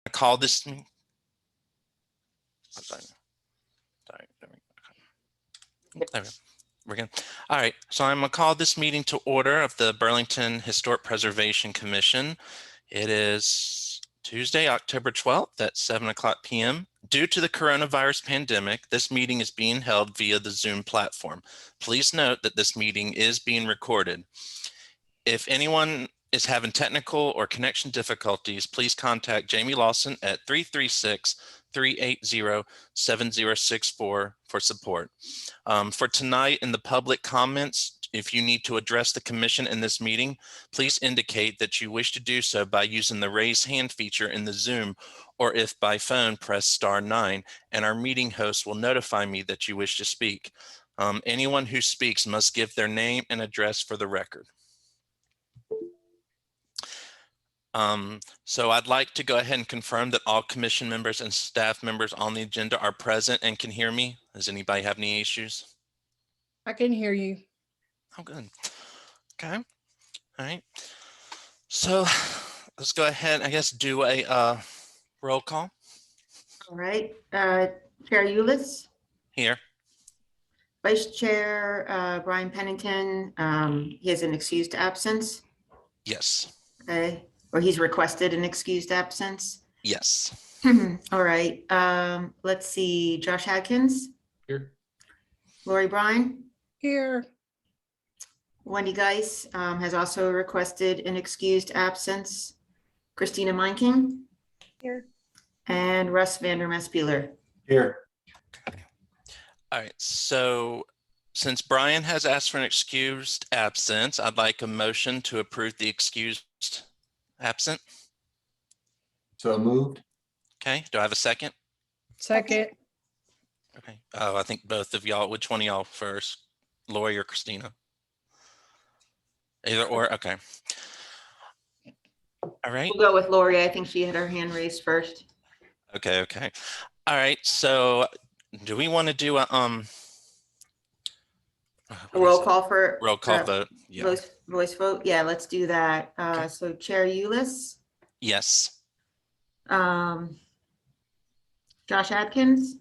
Call this. Sorry. There we go. We're good. All right. So I'm going to call this meeting to order of the Burlington Historic Preservation Commission. It is Tuesday, October 12th at 7:00 p.m. Due to the coronavirus pandemic, this meeting is being held via the Zoom platform. Please note that this meeting is being recorded. If anyone is having technical or connection difficulties, please contact Jamie Lawson at 336-380-7064 for support. For tonight in the public comments, if you need to address the commission in this meeting, please indicate that you wish to do so by using the raise hand feature in the Zoom, or if by phone, press *9, and our meeting host will notify me that you wish to speak. Anyone who speaks must give their name and address for the record. So I'd like to go ahead and confirm that all commission members and staff members on the agenda are present and can hear me. Does anybody have any issues? I can hear you. Oh, good. Okay. All right. So let's go ahead, I guess, do a roll call. All right. Chair Ulis, Here. Vice Chair Brian Pennington. He has an excused absence. Yes. Okay. Or he's requested an excused absence. Yes. All right. Let's see. Josh Adkins. Here. Lori Brine. Here. Wendy Geis has also requested an excused absence. Christina Meinking. Here. And Russ Vandermespuler. Here. Okay. All right. So since Brian has asked for an excused absence, I'd like a motion to approve the excused absent. So moved. Okay. Do I have a second? Second. Okay. Oh, I think both of y'all. Which one of y'all first? Lori or Christina? Either or. Okay. All right. We'll go with Lori. I think she had her hand raised first. Okay. Okay. All right. So do we want to do a A roll call for roll call vote? Yeah. voice vote. Yeah, let's do that. Okay. So Chair Ulis, Yes. Josh Adkins,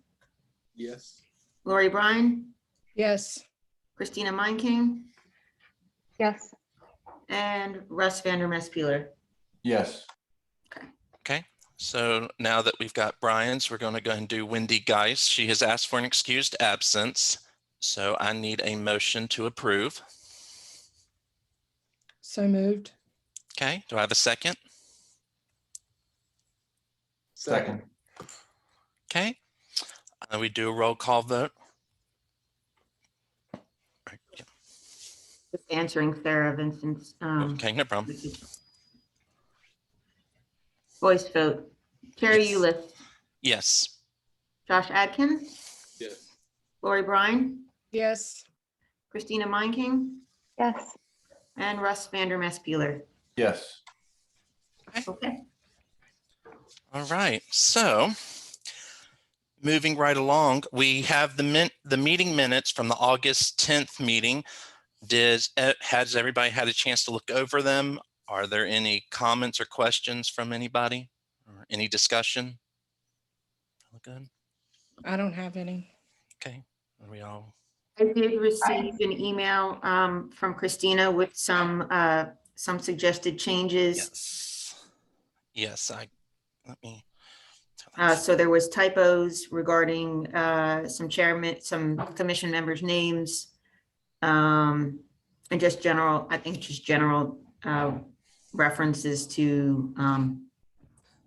Yes. Lori Brine, Yes. Christina Meinking, Yes. and Russ Vandermespuler. Yes. Okay. So now that we've got Brian's, we're going to go ahead and do Wendy Geis. She has asked for an excused absence. So I need a motion to approve. So moved. Okay. Do I have a second? Second. Okay. We do a roll call vote. Right, yeah. Just answering Sarah Vincent's Okay, no problem. voice vote. Chair Yes. Ulis, Yes. Josh Adkins, Yes. Lori Brine, Yes. Christina Meinking, Yes. and Russ Vandermespuler. Yes. Okay. All right. So moving right along, we have the meeting minutes from the August 10th meeting. Has everybody had a chance to look over them? Are there any comments or questions from anybody or any discussion? Look good. I don't have any. Okay. Are we all? I did receive an email from Christina with some suggested changes. Yes. Yes. Let me. So there was typos regarding some commission members' names, and just general, I think just general references to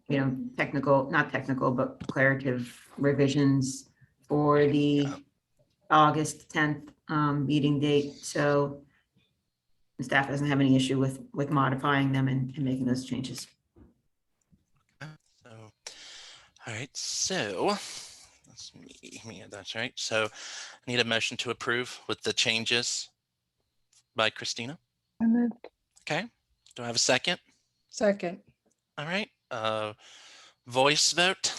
not technical, but declarative revisions for the August 10th meeting date. So the staff doesn't have any issue with modifying them and making those changes. So, all right. So that's me. That's right. So I need a motion to approve with the changes by Christina. I moved. Okay. Do I have a second? Second. All right. Voice vote.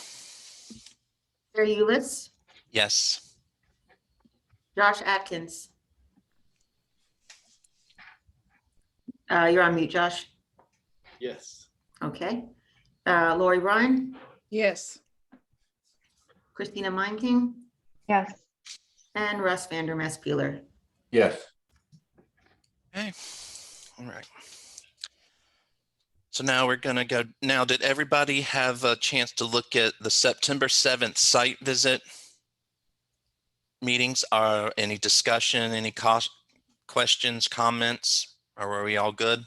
Chair Ulis, Yes. Josh Atkins. You're on mute, Josh. Yes. Okay. Lori Ryan, Yes. Christina Meinking, Yes. and Russ Vander Peeler. Yes. Okay. All right. So now we're going to go. Now, did everybody have a chance to look at the September 7th site visit meetings? Are any discussion, any questions, comments, or were we all good?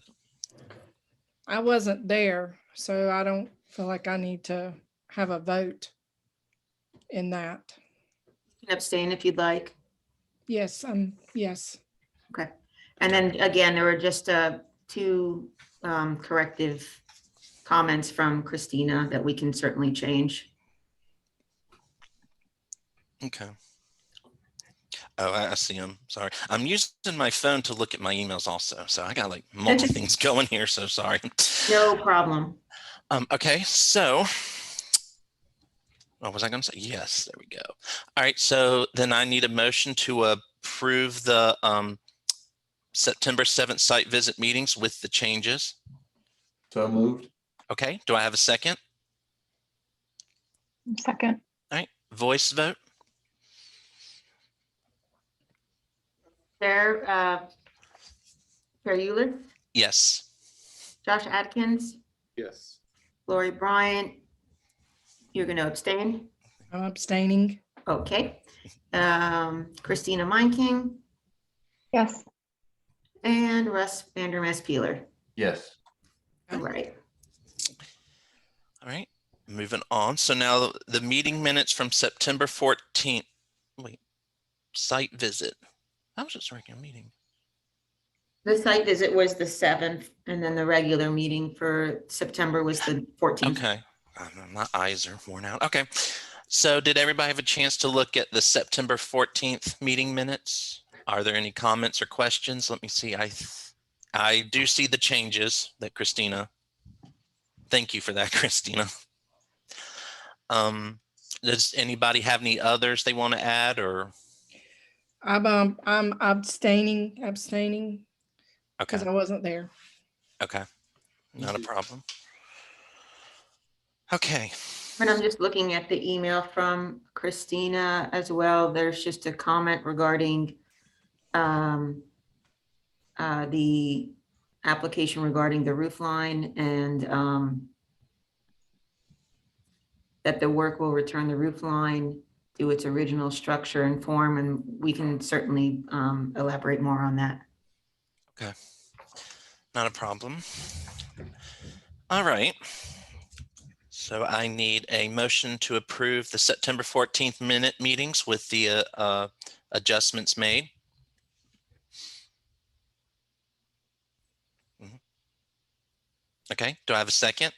I wasn't there, so I don't feel like I need to have a vote in that. You can abstain if you'd like. Yes, yes. Okay. And then again, there were just two corrective comments from Christina that we can certainly change. Okay. Oh, I see them. Sorry. I'm using my phone to look at my emails also. So I got like multiple things going here. So sorry. No problem. Okay. So what was I going to say? Yes, there we go. All right. So then I need a motion to approve the September 7th site visit meetings with the changes. So moved. Okay. Do I have a second? Second. All right. Voice vote. Chair Euler, Yes. Josh Atkins, Yes. Lori Bryant, you're going to abstain? I'm abstaining. Okay. Christina Meinking Yes. and Russ Vander Peeler. Yes. All right. All right. Moving on. So now the meeting minutes from September 14th. Wait. Site visit. I was just regular meeting. The site visit was the 7th, and then the regular meeting for September was the 14th. Okay. My eyes are worn out. Okay. So did everybody have a chance to look at the September 14th meeting minutes? Are there any comments or questions? Let me see. I do see the changes that Christina. Thank you for that, Christina. Does anybody have any others they want to add or? I'm abstaining Okay. because I wasn't there. Okay. Not a problem. Okay. And I'm just looking at the email from Christina as well. There's just a comment regarding the application regarding the roof line and that the work will return the roof line to its original structure and form, and we can certainly elaborate more on that. Okay. Not a problem. All right. So I need a motion to approve the September 14th minute meetings with the adjustments made. Okay. Do I have a second?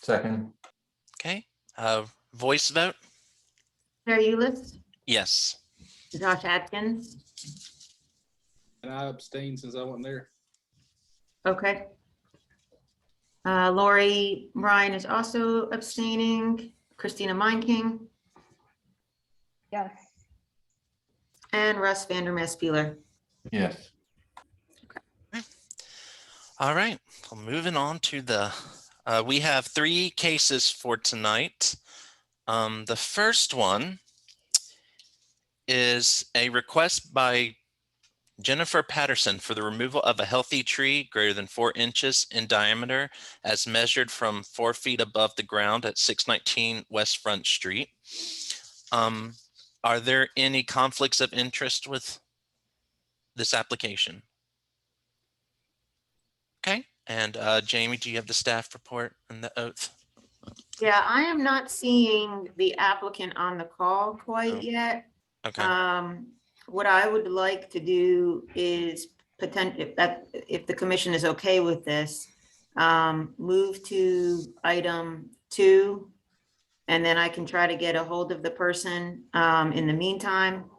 Second. Okay. Voice vote? Chair Ulis, Yes. Josh Atkins, And I abstained since I wasn't there. okay. Lori Ryan is also abstaining. Christina Meinking Yes. and Russ Vander Peeler. Yes. All right. Well, moving on to the, we have 3 cases for tonight. The first one is a request by Jennifer Patterson for the removal of a healthy tree greater than 4 inches in diameter as measured from 4 feet above the ground at 619 West Front Street. Are there any conflicts of interest with this application? Okay. And Jamie, do you have the staff report and the oath? Yeah, I am not seeing the applicant on the call quite Oh. yet. Okay. What I would like to do is if the commission is okay with this, move to item 2, and then I can try to get a hold of the person in the meantime,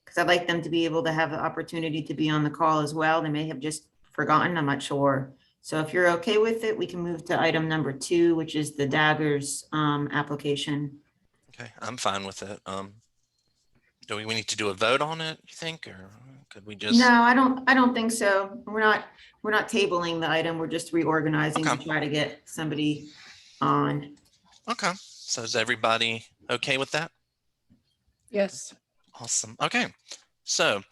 because I'd like them to be able to have the opportunity to be on the call as well. They may have just forgotten, I'm not sure. So if you're okay with it, we can move to item number 2, which is the Daggers application. Okay. I'm fine with it. Do Do we need to do a vote on it, you think, or could we just? No, I don't think so. We're not tabling the item. We're just reorganizing to Okay. try to get somebody on. Okay. So is everybody okay with that? Yes. Awesome. Okay. So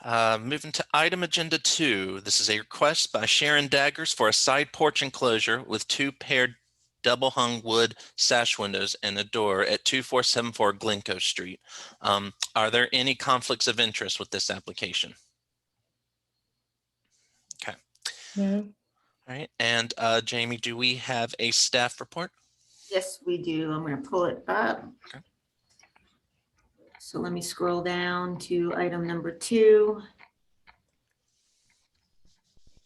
moving to item agenda 2. This is a request by Sharon Daggers for a side porch enclosure with 2 paired double hung wood sash windows and a door at 2474 Glencoe Street. Are there any conflicts of interest with this application? Okay. No. All right. And Jamie, do we have a staff report? Yes, we do. I'm going to pull it up. Okay. So let me scroll down to item number 2.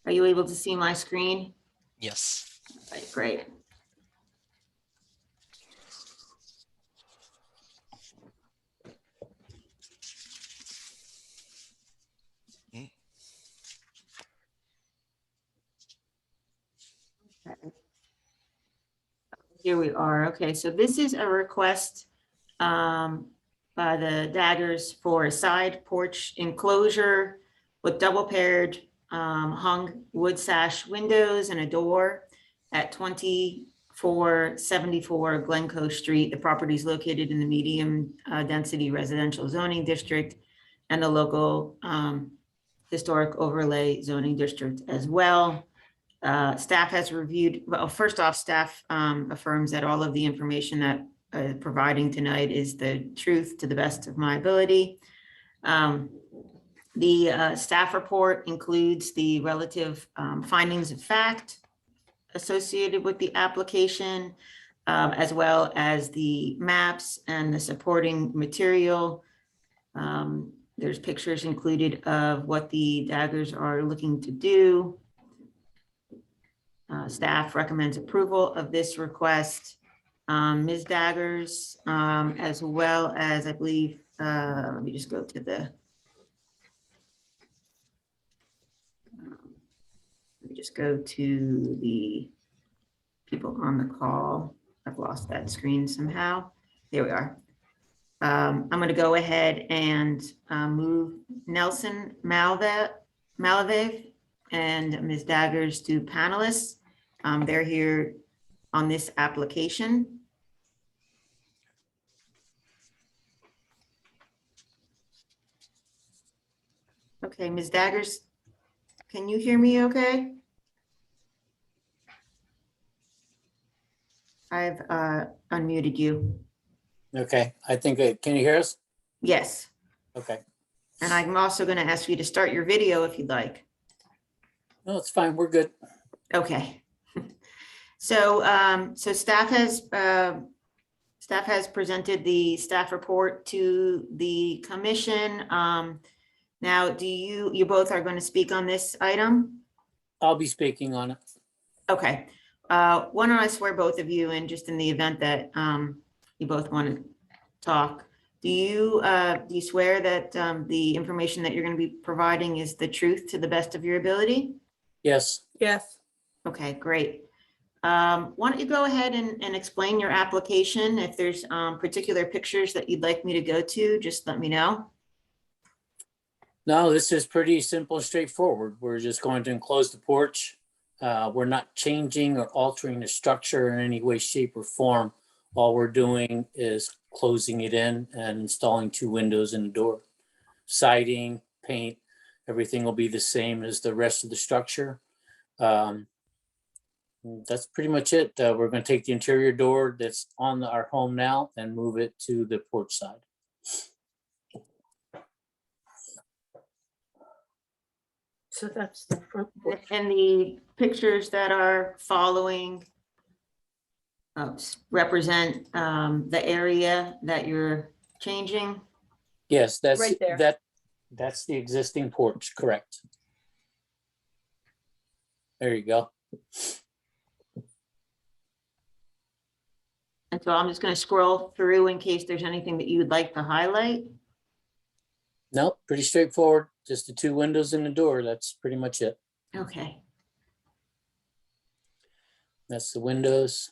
Are you able to see my screen? Yes. Right, great. Mm. Okay. Here we are. Okay, so this is a request by the Daggers for a side porch enclosure with double paired hung wood sash windows and a door at 2474 Glencoe Street. The property is located in the medium density residential zoning district and the local historic overlay zoning district as well. Staff has reviewed, well, first off, staff affirms that all of the information that providing tonight is the truth to the best of my ability. The staff report includes the relative findings of fact associated with the application, as well as the maps and the supporting material. There's pictures included of what the Daggers are looking to do. Staff recommends approval of this request. Ms. Daggers, as well as I believe, let me just go to the, let me just go to the people on the call. I've lost that screen somehow. There we are. I'm going to go ahead and move Nelson Malavev and Ms. Daggers to panelists. They're here on this application. Okay, Ms. Daggers, can you hear me okay? I've unmuted you. Okay, I think, can you hear us? Yes, Okay, and I'm also going to ask you to start your video if you'd like. no, it's fine, we're good. Okay. So, so staff has presented the staff report to the commission. Now, do you both are going to speak on this item? I'll be speaking on it. Okay. Why don't I swear both of you in just in the event that you both want to talk? Do you swear that the information that you're going to be providing is the truth to the best of your ability? Yes, Yes. Okay, great. Why don't you go ahead and explain your application? If there's particular pictures that you'd like me to go to, just let me know. no, this is pretty simple and straightforward. We're just going to enclose the porch. We're not changing or altering the structure in any way, shape, or form. All we're doing is closing it in and installing 2 windows and a door. Siding, paint, everything will be the same as the rest of the structure. That's pretty much it. We're going to take the interior door that's on our home now and move it to the porch side. So that's the front porch. And the pictures that are following represent the area that you're changing. Yes, that's Right there. that's the existing porch, correct. There you go. And so I'm just going to scroll through in case there's anything that you would like to highlight. Nope, pretty straightforward. Just the 2 windows and the door. That's pretty much it. Okay. That's the windows.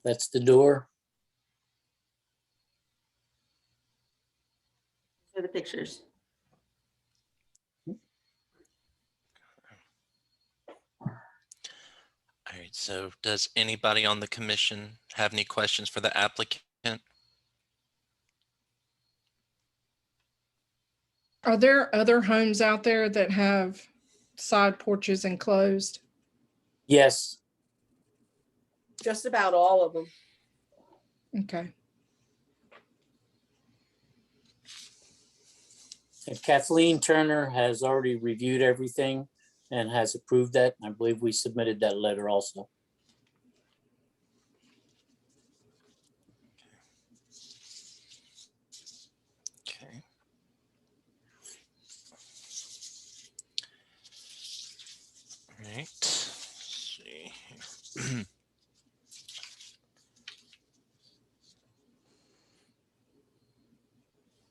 That's the door. For the pictures. All right, so does anybody on the commission have any questions for the applicant? Are there other homes out there that have side porches enclosed? Yes, Just about all of them. Okay. and Kathleen Turner has already reviewed everything and has approved that. I believe we submitted that letter also. Okay. All right. Let's see here.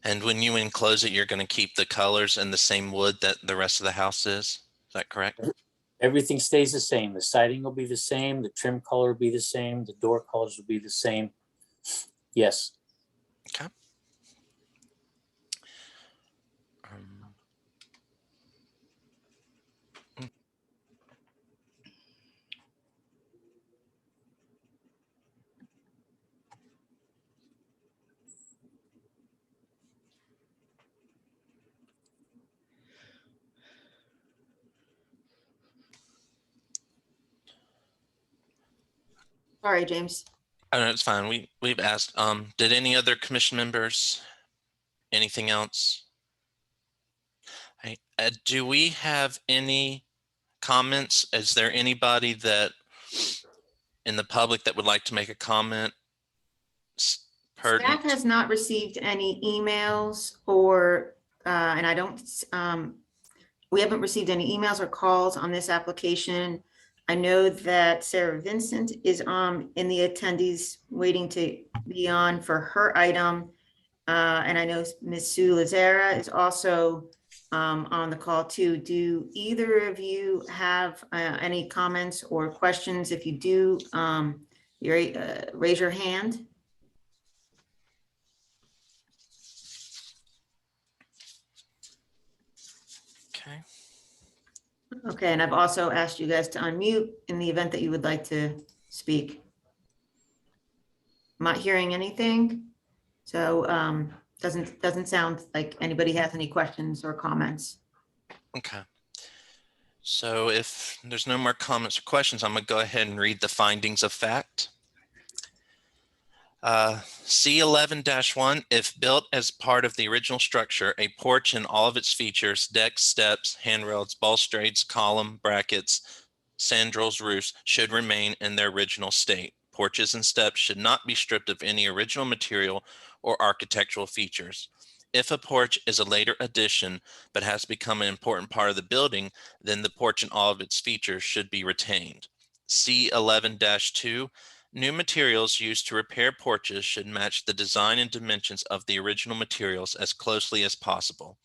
And when you enclose it, you're going to keep the colors and the same wood that the rest of the house is? Is that correct? Everything stays the same. The siding will be the same, the trim color will be the same, the door colors will be the same. Yes. Okay. Um, Sorry, James. Oh, no, it's fine. We've asked, did any other commission members, anything else? Do we have any comments? Is there anybody that in the public that would like to make a comment? Staff Pertinent? has not received any emails or, and I don't, we haven't received any emails or calls on this application. I know that Sarah Vincent is in the attendees waiting to be on for her item. And I know Ms. Sue Lazara is also on the call too. Do either of you have any comments or questions? If you do, raise your hand. Okay. Okay, and I've also asked you guys to unmute in the event that you would like to speak. I'm not hearing anything, so doesn't sound like anybody has any questions or comments. Okay. So if there's no more comments or questions, I'm going to go ahead and read the findings of fact. C11-1, if built as part of the original structure, a porch and all of its features, decks, steps, handrails, balustrades, column, brackets, sandrails, roofs, should remain in their original state. Porches and steps should not be stripped of any original material or architectural features. If a porch is a later addition but has become an important part of the building, then the porch and all of its features should be retained. C11-2, new materials used to repair porches should match the design and dimensions of the original materials as closely as possible.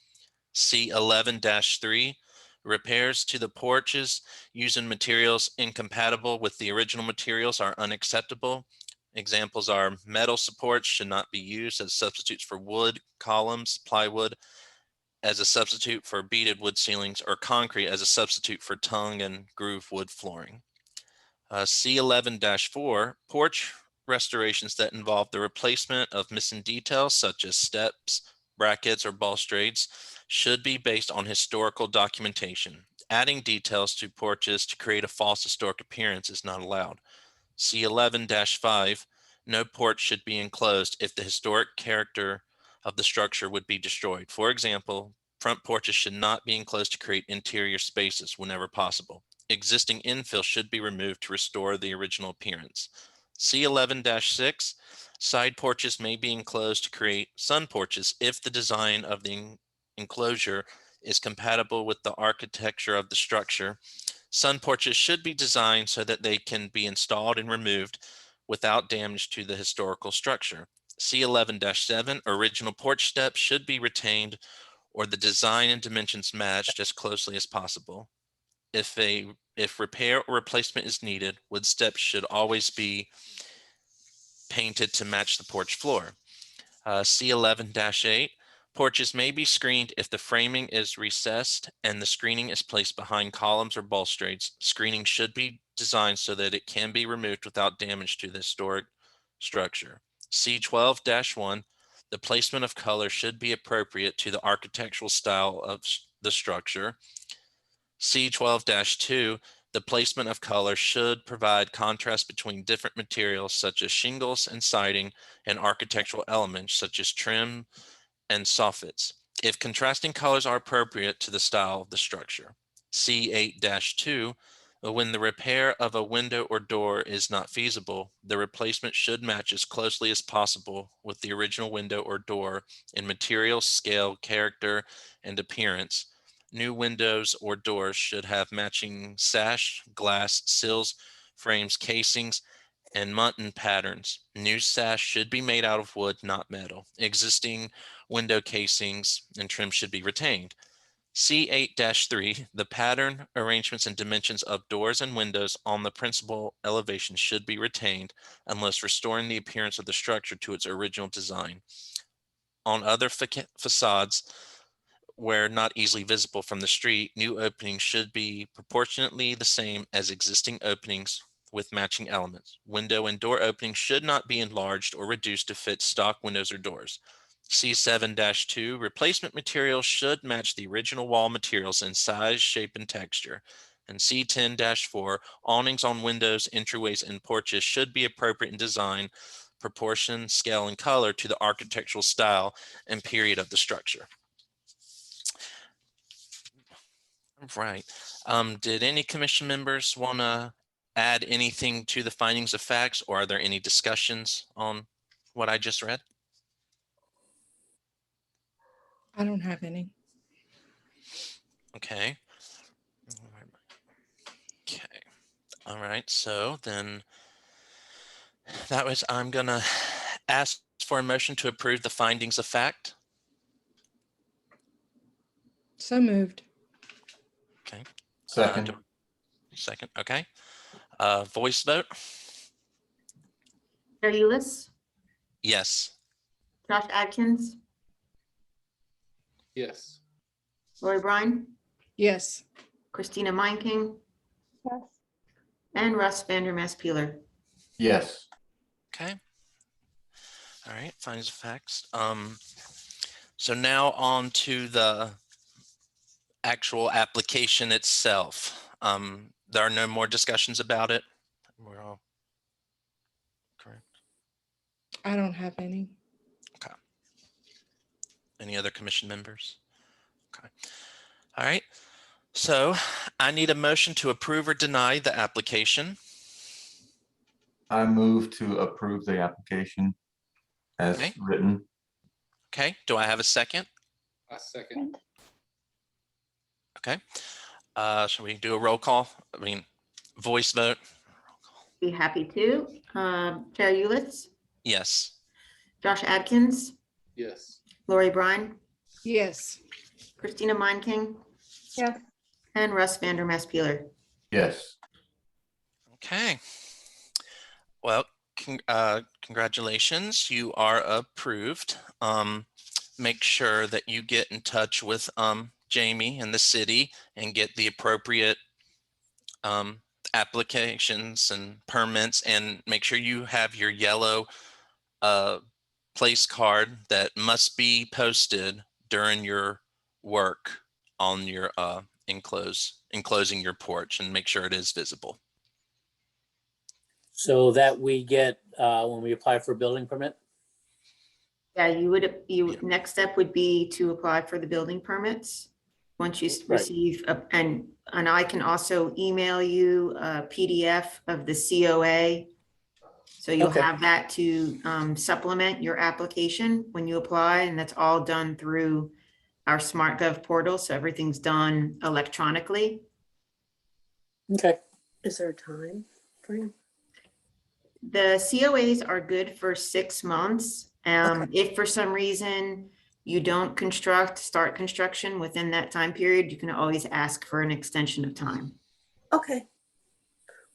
C11-3, repairs to the porches using materials incompatible with the original materials are unacceptable. Examples are metal supports should not be used as substitutes for wood, columns, plywood as a substitute for beaded wood ceilings, or concrete as a substitute for tongue and groove wood flooring. C11-4, porch restorations that involve the replacement of missing details such as steps, brackets, or balustrades should be based on historical documentation. Adding details to porches to create a false historic appearance is not allowed. C11-5, no porch should be enclosed if the historic character of the structure would be destroyed. For example, front porches should not be enclosed to create interior spaces whenever possible. Existing infill should be removed to restore the original appearance. C11-6, side porches may be enclosed to create sun porches if the design of the enclosure is compatible with the architecture of the structure. Sun porches should be designed so that they can be installed and removed without damage to the historical structure. C11-7, original porch steps should be retained or the design and dimensions matched as closely as possible. If repair or replacement is needed, wood steps should always be painted to match the porch floor. C11-8, porches may be screened if the framing is recessed and the screening is placed behind columns or balustrades. Screening should be designed so that it can be removed without damage to the historic structure. C12-1, the placement of color should be appropriate to the architectural style of the structure. C12-2, the placement of color should provide contrast between different materials such as shingles and siding and architectural elements such as trim and soffits, if contrasting colors are appropriate to the style of the structure. C8-2, when the repair of a window or door is not feasible, the replacement should match as closely as possible with the original window or door in material, scale, character, and appearance. New windows or doors should have matching sash, glass, sills, frames, casings, and mutton patterns. New sash should be made out of wood, not metal. Existing window casings and trim should be retained. C8-3, the pattern, arrangements, and dimensions of doors and windows on the principal elevation should be retained unless restoring the appearance of the structure to its original design. On other facades, where not easily visible from the street, new openings should be proportionately the same as existing openings with matching elements. Window and door openings should not be enlarged or reduced to fit stock windows or doors. C7-2, replacement materials should match the original wall materials in size, shape, and texture. And C10-4, awnings on windows, entryways, and porches should be appropriate in design, proportion, scale, and color to the architectural style and period of the structure. Right. Did any commission members want to add anything to the findings of facts, or are there any discussions on what I just read? I don't have any. Okay. Okay. All right. So then I'm going to ask for a motion to approve the findings of fact. So moved. Okay. Second. Second. Okay. Voice vote. Chair Ulis, Yes. Josh Adkins, Yes. Lori Brine, Yes. Christina Meinking, Yes. and Russ Vandermeer Peeler. Yes. Okay. All right. Findings of facts. So now on to the actual application itself. There are no more discussions about it. We're all correct. I don't have any. Any other commission members? Okay. All right. So I need a motion to approve or deny the application. I move to approve the application as Okay. written. Okay. Do I have a second? I second. Okay. Shall we do a roll call? I mean, voice vote? Be happy to. Chair Ulis, Yes. Josh Adkins, Yes. Lori Brine, Yes. Christina Meinking, Yes. and Russ Vandermeer Peeler. Yes. Okay. Well, congratulations. You are approved. Make sure that you get in touch with Jamie and the city and get the appropriate applications and permits, and make sure you have your yellow place card that must be posted during your work on your enclosing your porch, and make sure it is visible. So that we get, when we apply for a building permit? Yeah, next step would be to apply for the building permits. Once you Right. receive, and I can also email you a PDF of the COA. So you'll Okay. have that to supplement your application when you apply, and that's all done through our SmartGov portal. So everything's done electronically. Okay. Is there a time frame? The COAs are good for 6 months. If for some reason you don't start construction within that time period, you can always ask for an extension of time. Okay.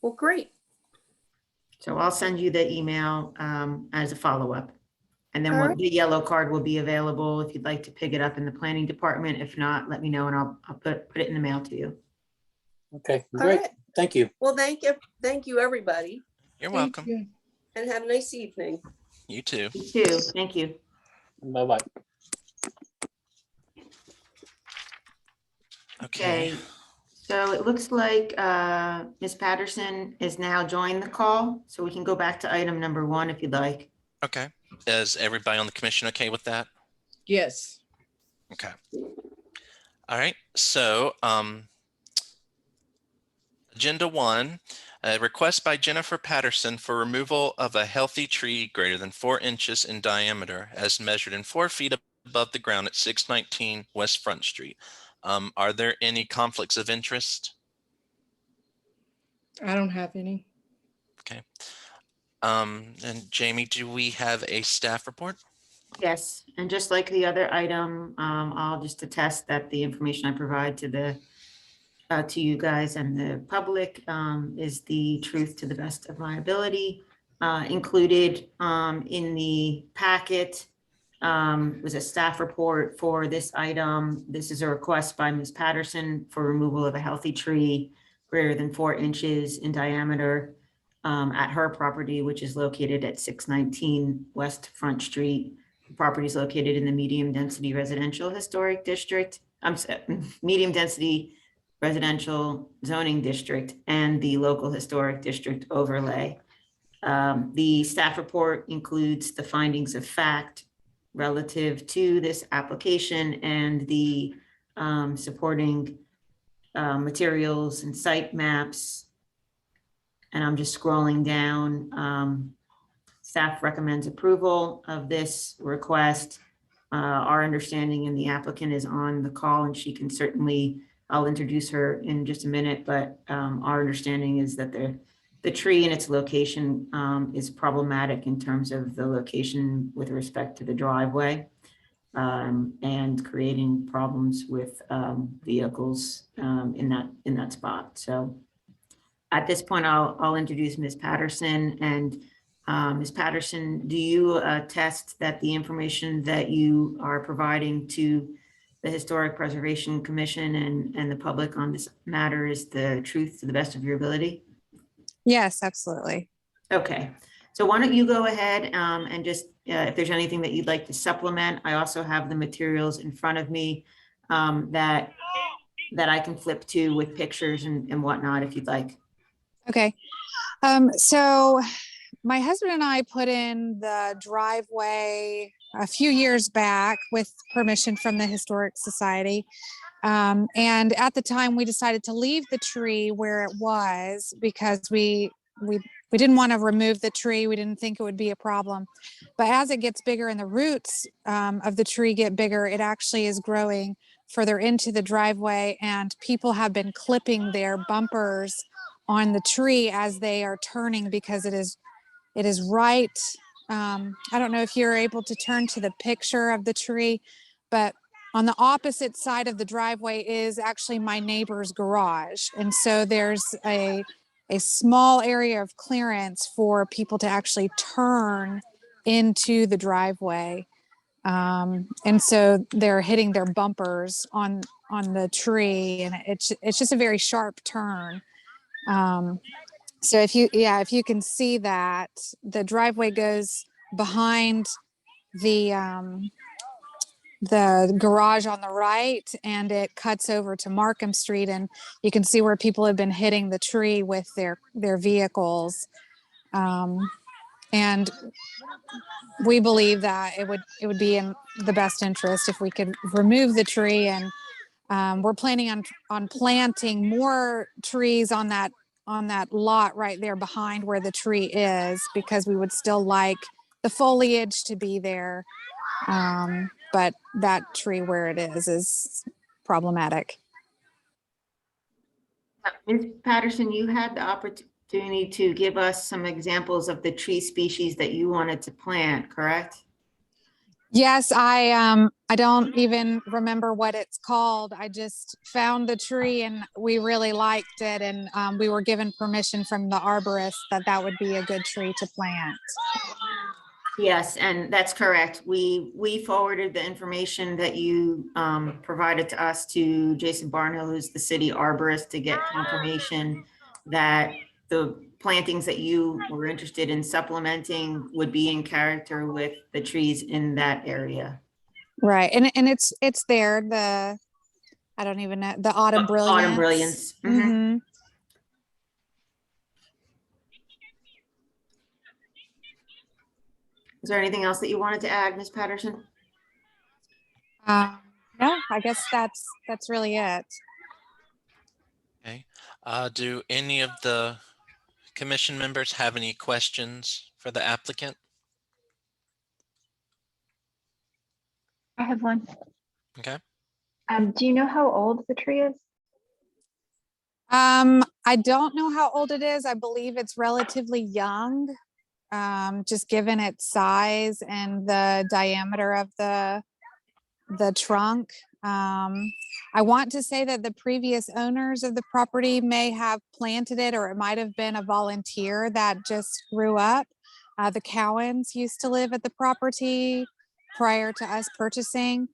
Well, great. So I'll send you the email as a follow-up. And then Alright. the yellow card will be available if you'd like to pick it up in the planning department. If not, let me know and I'll put it in the mail to you. Okay, All great. right. Thank you. Well, thank you, everybody, You're Thank welcome. you. and have a nice evening. You too. You too. Thank you. Bye-bye. Okay. Okay. So it looks like Ms. Patterson is now joined the call, so we can go back to item number 1 if you'd like. Okay. Is everybody on the commission okay with that? Yes. Okay. All right. So, Agenda 1, a request by Jennifer Patterson for removal of a healthy tree greater than 4 inches in diameter as measured in 4 feet above the ground at 619 West Front Street. Are there any conflicts of interest? I don't have any. And Jamie, do we have a staff report? Yes, and just like the other item, I'll just attest that the information I provide to you guys and the public is the truth to the best of my ability. Included in the packet was a staff report for this item. This is a request by Ms. Patterson for removal of a healthy tree greater than 4 inches in diameter at her property, which is located at 619 West Front Street. The property is located in the medium density residential historic district. Medium density residential zoning district and the local historic district overlay. The staff report includes the findings of fact relative to this application and the supporting materials and site maps. And I'm just scrolling down. Staff recommends approval of this request. Our understanding, and the applicant is on the call and she can certainly, I'll introduce her in just a minute, but our understanding is that the tree and its location is problematic in terms of the location with respect to the driveway and creating problems with vehicles in that spot. So at this point, I'll introduce Ms. Patterson. And Ms. Patterson, do you attest that the information that you are providing to the Historic Preservation Commission and the public on this matter is the truth to the best of your ability? Yes, absolutely. Okay, so why don't you go ahead and just, if there's anything that you'd like to supplement, I also have the materials in front of me that I can flip to with pictures and whatnot, if you'd like. Okay. So my husband and I put in the driveway a few years back with permission from the Historic Society. And at the time we decided to leave the tree where it was because we didn't want to remove the tree. We didn't think it would be a problem. But as it gets bigger and the roots of the tree get bigger, it actually is growing further into the driveway, and people have been clipping their bumpers on the tree as they are turning because it is right. I don't know if you're able to turn to the picture of the tree, but on the opposite side of the driveway is actually my neighbor's garage. And so there's a small area of clearance for people to actually turn into the driveway. And so they're hitting their bumpers on the tree, and it's just a very sharp turn. So if you can see that, the driveway goes behind the garage on the right, and it cuts over to Markham Street, and you can see where people have been hitting the tree with their vehicles. And we believe that it would be in the best interest if we could remove the tree, and we're planning on planting more trees on that lot right there behind where the tree is, because we would still like the foliage to be there. But that tree where it is problematic. Ms. Patterson, you had the opportunity to give us some examples of the tree species that you wanted to plant, correct? Yes, I don't even remember what it's called. I just found the tree and we really liked it, and we were given permission from the arborist that that would be a good tree to plant. Yes, and that's correct. We forwarded the information that you provided to us to Jason Barnhill, who's the city arborist, to get confirmation that the plantings that you were interested in supplementing would be in character with the trees in that area. Right, and it's there, the, I don't even know, the autumn brilliance. Autumn brilliance. Mhm. Mhm. Is there anything else that you wanted to add, Ms. Patterson? No, I guess that's really it. Okay. Do any of the commission members have any questions for the applicant? I have one. Okay. Do you know how old the tree is? I don't know how old it is. I believe it's relatively young, just given its size and the diameter of the trunk. I want to say that the previous owners of the property may have planted it, or it might have been a volunteer that just grew up. The Cowens used to live at the property prior to us purchasing.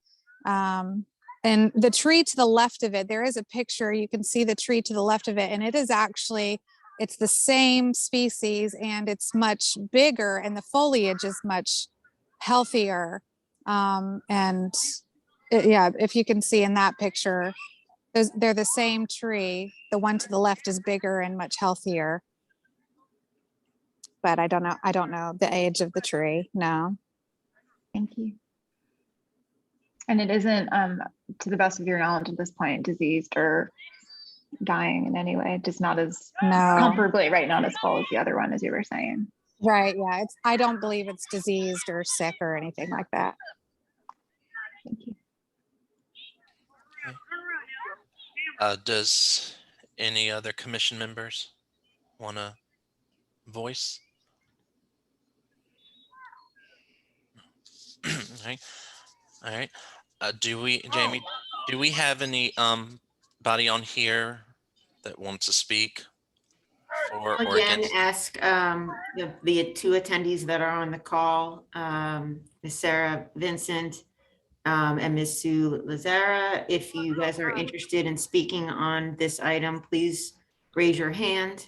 And the tree to the left of it, there is a picture, you can see the tree to the left of it, and it is actually, it's the same species and it's much bigger and the foliage is much healthier. Yeah, if you can see in that picture, they're the same tree. The one to the left is bigger and much healthier. But I don't know the age of the tree, no. Thank you. And it isn't, to the best of your knowledge at this point, diseased or dying in any way, just not as No. comfortably, right? Not as full as the other one, as you were saying. Right, yeah, I don't believe it's diseased or sick or anything like that. Thank you. Does any other commission members want to voice? All right. All right. Jamie, do we have any body on here that wants to speak for or Again, against? ask the two attendees that are on the call, Ms. Sarah Vincent and Ms. Sue Lazara. If you guys are interested in speaking on this item, please raise your hand.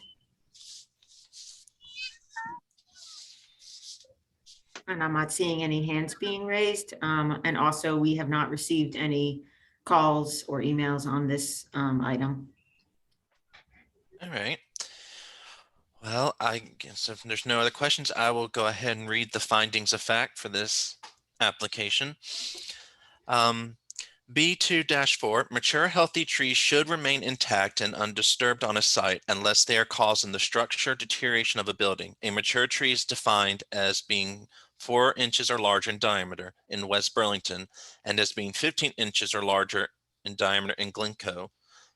And I'm not seeing any hands being raised. And also, we have not received any calls or emails on this item. All right. Well, I guess if there's no other questions, I will go ahead and read the findings of fact for this application. B2-4, mature healthy trees should remain intact and undisturbed on a site unless they are causing the structure deterioration of a building. A mature tree is defined as being 4 inches or larger in diameter in West Burlington and as being 15 inches or larger in diameter in Glencoe,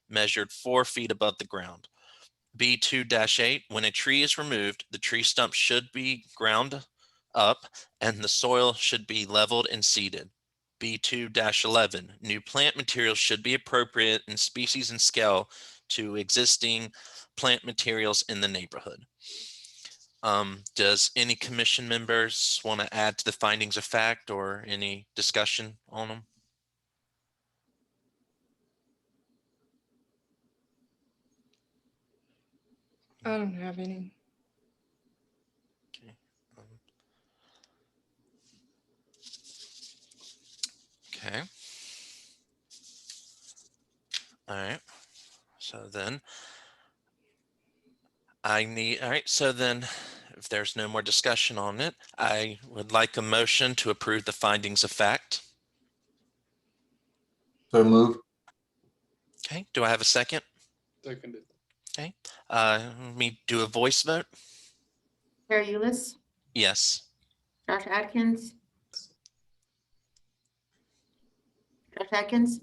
measured 4 feet above the ground. B2-8, when a tree is removed, the tree stump should be ground up and the soil should be leveled and seeded. B2-11, new plant materials should be appropriate in species and scale to existing plant materials in the neighborhood. Does any commission members want to add to the findings of fact or any discussion on them? I don't have any. Okay. Okay. All right. So then all right. So then if there's no more discussion on it, I would like a motion to approve the findings of fact. So moved. Okay. Do I have a second? Seconded. Okay. Let me do a voice vote. Chair Ulis, Yes. Josh Atkins. Josh Atkins,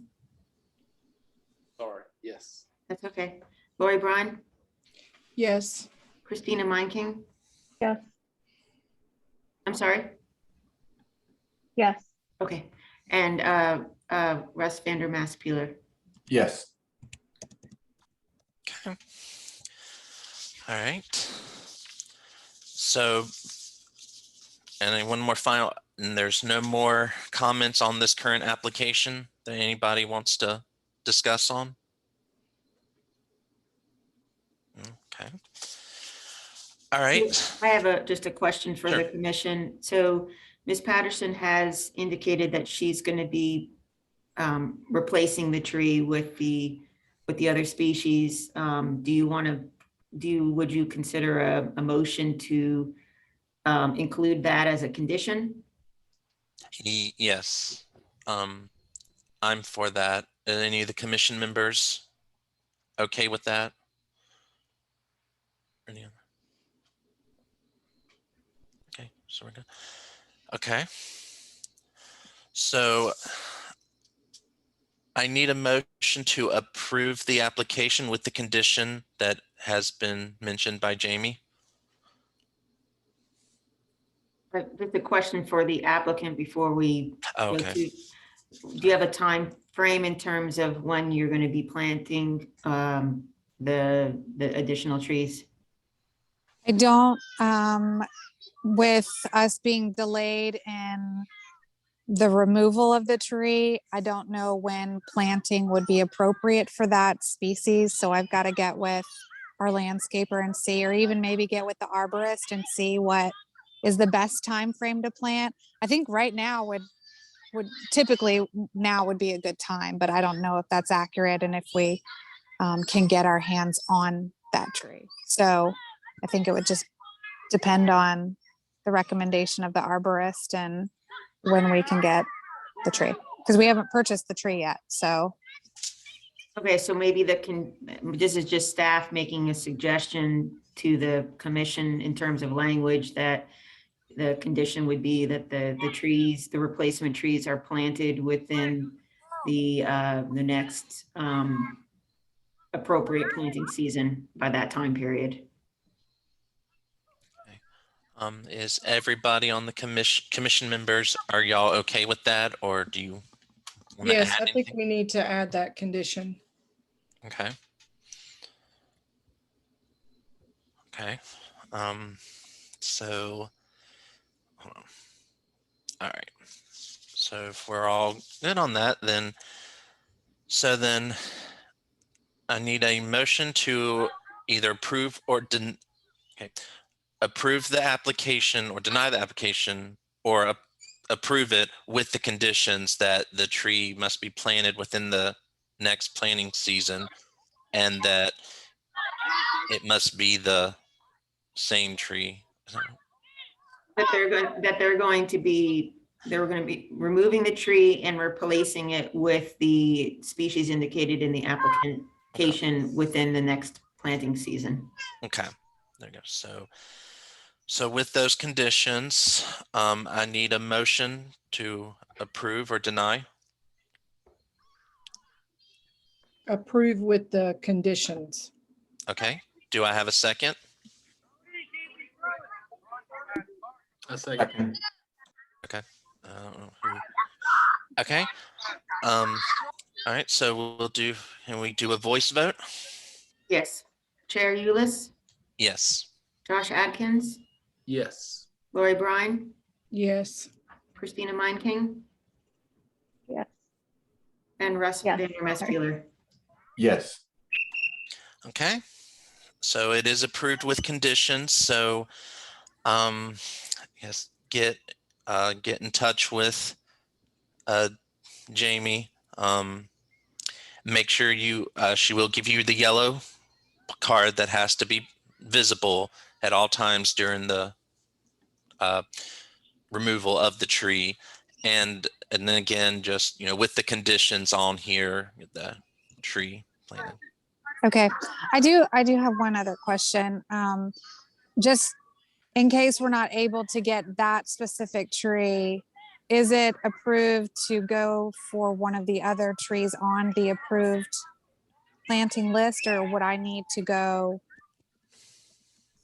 Sorry. Yes. that's okay. Lori Bryan, Yes, Christina Meinking. Yes. I'm sorry. Yes. Okay, and Russ Vander Maaspeler. Yes. Okay. All right. So, and then one more final, and there's no more comments on this current application that anybody wants to discuss on? Okay. All right. I have just a question for the Sure. commission. So Ms. Patterson has indicated that she's going to be replacing the tree with the other species. Do you want to, would you consider a motion to include that as a condition? Yes. I'm for that. Are any of the commission members okay with that? Any other? Okay, so we're good. Okay. So I need a motion to approve the application with the condition that has been mentioned by Jamie. Just a question for the applicant before we Oh, go okay. to, do you have a time frame in terms of when you're going to be planting the additional trees? I don't, with us being delayed in the removal of the tree, I don't know when planting would be appropriate for that species. So I've got to get with our landscaper and see, or even maybe get with the arborist and see what is the best time frame to plant. I think right now would typically now would be a good time, but I don't know if that's accurate and if we can get our hands on that tree. So I think it would just depend on the recommendation of the arborist and when we can get the tree, because we haven't purchased the tree yet. So Okay, so maybe this is just staff making a suggestion to the commission in terms of language, that the condition would be that the replacement trees are planted within the next appropriate planting season by that time period. Is everybody on the commission members, are y'all okay with that, or do you want to Yes, add I think anything? we need to add that condition. Okay. Okay. So, hold on. All right. So if we're all good on that, then I need a motion to either approve or approve the application or deny the application, or approve it with the conditions that the tree must be planted within the next planting season, and that it must be the same tree. That they're going to be removing the tree and replacing it with the species indicated in the application within the next planting season. Okay, there you go. So with those conditions, I need a motion to approve or deny. Approve with the conditions. Okay, do I have a second? I say, Second. Okay. I don't know who. Okay. All right, so can we do a voice vote? Yes. Chair Ulis, Yes. Josh Adkins, yes. Lori Brine, Yes. Christina Meinking, Yes. and Russ Yes. Vander Maaspeler. Yes. Okay. So it is approved with conditions. So, yes, get in touch with Jamie. Make sure she will give you the yellow card that has to be visible at all times during the removal of the tree, and then again, just with the conditions on here, get the tree planted. okay, I do have one other question. Just in case we're not able to get that specific tree, is it approved to go for one of the other trees on the approved planting list, or would I need to go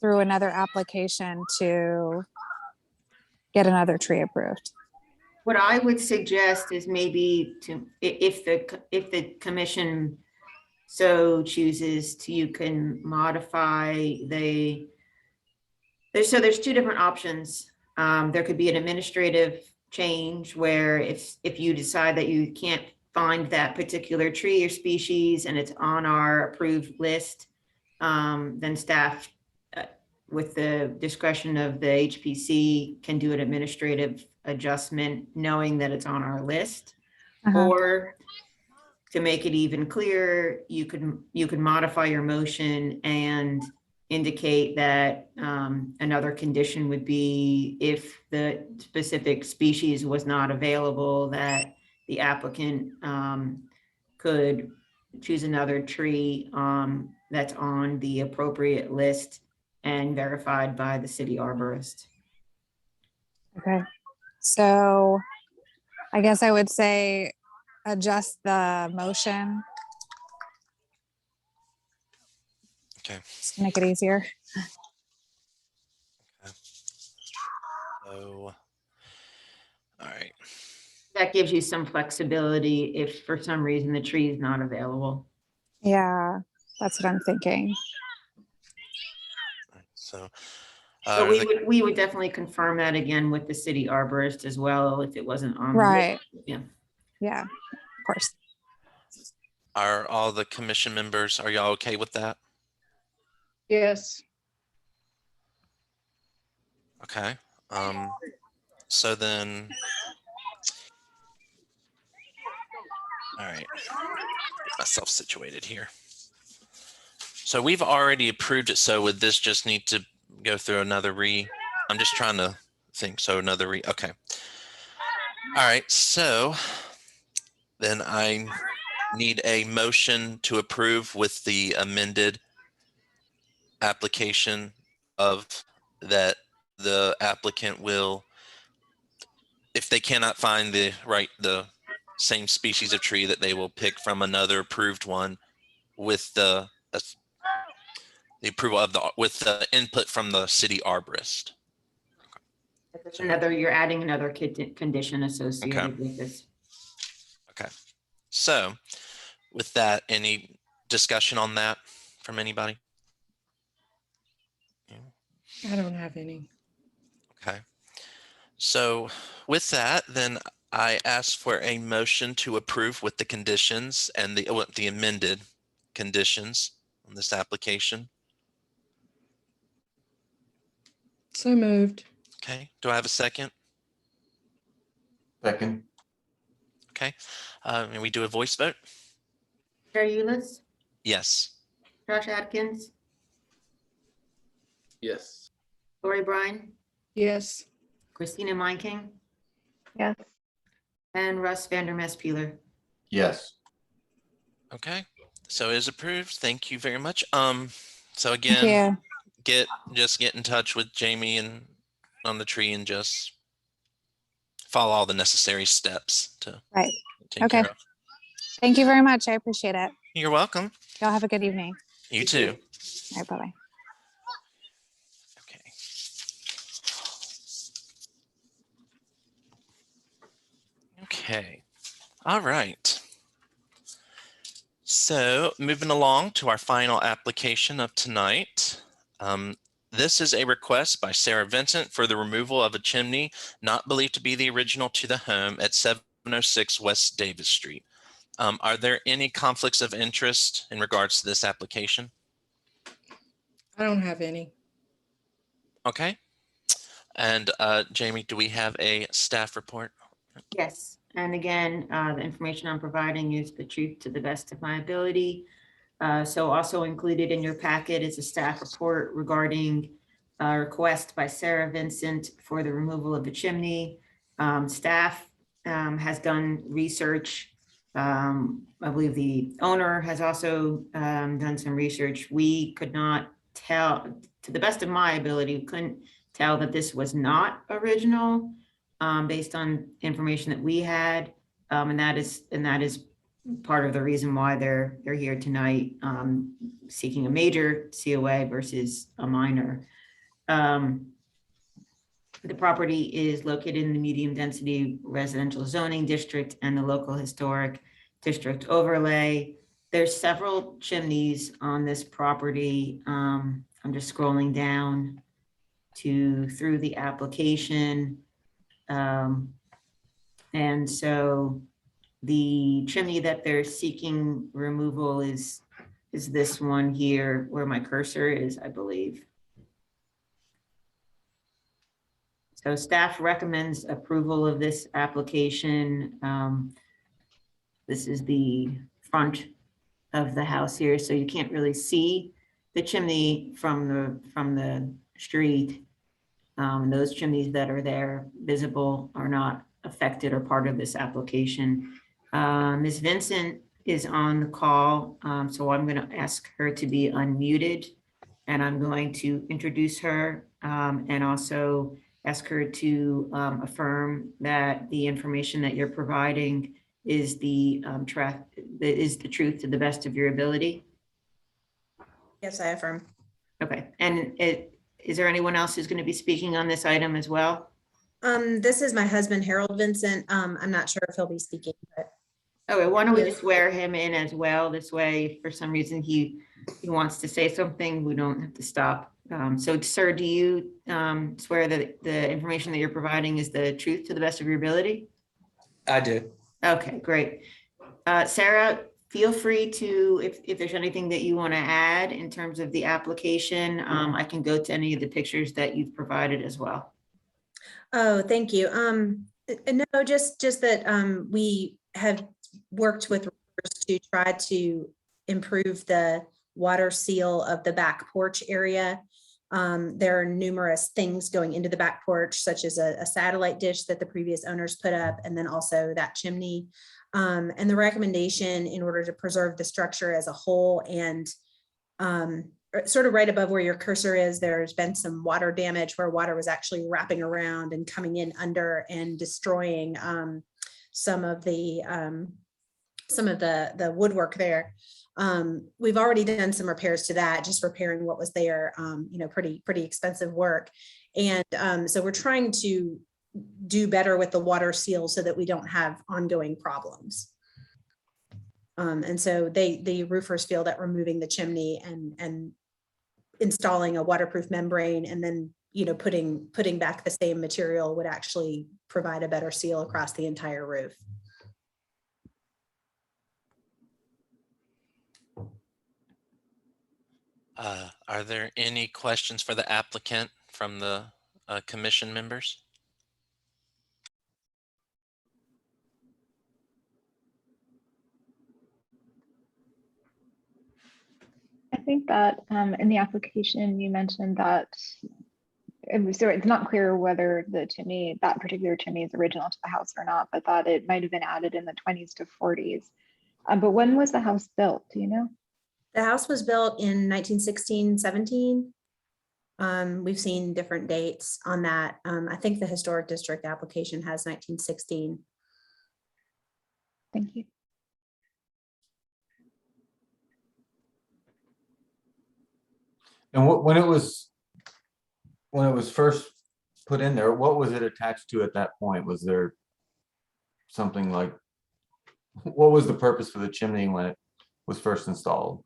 through another application to get another tree approved? What I would suggest is maybe to, if the commission so chooses to, you can modify there's two different options. There could be an administrative change where if you decide that you can't find that particular tree or species and it's on our approved list, then staff, with the discretion of the HPC, can do an administrative adjustment knowing that it's on our list. Uh-huh. Or to make it even clearer, you could modify your motion and indicate that another condition would be if the specific species was not available, that the applicant could choose another tree that's on the appropriate list and verified by the city arborist. Okay. So I guess I would say adjust the motion. Okay. Just to make it easier. So, all right. That gives you some flexibility if for some reason the tree is not available. Yeah, that's what I'm thinking. So, But we would definitely confirm that again with the city arborist as well, if it wasn't on. the list. Right. Yeah. Yeah, of course. are all the commission members, are y'all okay with that? Yes. Okay. So then, all right, get myself situated here. So we've already approved it. So would this just need to go through another I'm just trying to think. So another okay. All right. So then I need a motion to approve with the amended application of that the applicant will, if they cannot find the same species of tree, that they will pick from another approved one with the approval of with the input from the city arborist. There's another, you're adding another condition associated with this. Okay. So with that, any discussion on that from anybody? I don't have any. Okay. So with that, then I ask for a motion to approve with the conditions and the amended conditions on this application. So moved. Okay. Do I have a second? Second. Okay. And we do a voice vote? Chair Ulis, Yes. Josh Atkins, Yes. Lori Bryan, Yes. Christina Meinking, Yes. and Russ Vandermest-Peeler. Yes. Okay. So it is approved. Thank you very much. So Thank again, you. just get in touch with Jamie and on the tree and just follow all the necessary steps to Right. take Okay. care of. Thank you very much. I appreciate it. You're welcome. Y'all have a good evening. You too. All right, bye-bye. Okay. Okay. All right. So moving along to our final application of tonight. This is a request by Sarah Vincent for the removal of a chimney not believed to be the original to the home at 706 West Davis Street. Are there any conflicts of interest in regards to this application? I don't have any. Okay. And Jamie, do we have a staff report? Yes, and again, the information I'm providing is the truth to the best of my ability. So also included in your packet is a staff report regarding a request by Sarah Vincent for the removal of the chimney. Staff has done research. I believe the owner has also done some research. We could not tell, to the best of my ability, we couldn't tell that this was not original based on information that we had. And that is part of the reason why they're here tonight, seeking a major COA versus a minor. The property is located in the medium density residential zoning district and the local historic district overlay. There's several chimneys on this property. I'm just scrolling down through the application. And so the chimney that they're seeking removal is this one here where my cursor is, I believe. So staff recommends approval of this application. This is the front of the house here, so you can't really see the chimney from the street. Those chimneys that are there visible are not affected or part of this application. Ms. Vincent is on the call, so I'm going to ask her to be unmuted, and I'm going to introduce her and also ask her to affirm that the information that you're providing is the truth to the best of your ability. Yes, I affirm. Okay, and is there anyone else who's going to be speaking on this item as well? This is my husband, Harold Vincent. I'm not sure if he'll be speaking, but Okay, why don't we just swear him in as well? This way, if for some reason he wants to say something, we don't have to stop. So sir, do you swear that the information that you're providing is the truth to the best of your ability? I do. Okay, great. Sarah, feel free to, if there's anything that you want to add in terms of the application, I can go to any of the pictures that you've provided as well. oh, thank you. No, just that we have worked with rivers to try to improve the water seal of the back porch area. There are numerous things going into the back porch, such as a satellite dish that the previous owners put up, and then also that chimney. And the recommendation in order to preserve the structure as a whole and sort of right above where your cursor is, there's been some water damage where water was actually wrapping around and coming in under and destroying some of the woodwork there. We've already done some repairs to that, just repairing what was there, pretty expensive work. And so we're trying to do better with the water seal so that we don't have ongoing problems. And so the roofers feel that removing the chimney and installing a waterproof membrane and then, putting back the same material would actually provide a better seal across the entire roof. Are there any questions for the applicant from the commission members? I think that in the application, you mentioned that so it's not clear whether that particular chimney is original to the house or not, but that it might have been added in the 20s to 40s. But when was the house built? Do you know? The house was built in 1916, 17. We've seen different dates on that. I think the historic district application has 1916. Thank you. And when it was first put in there, what was it attached to at that point? Was there something like, what was the purpose for the chimney when it was first installed?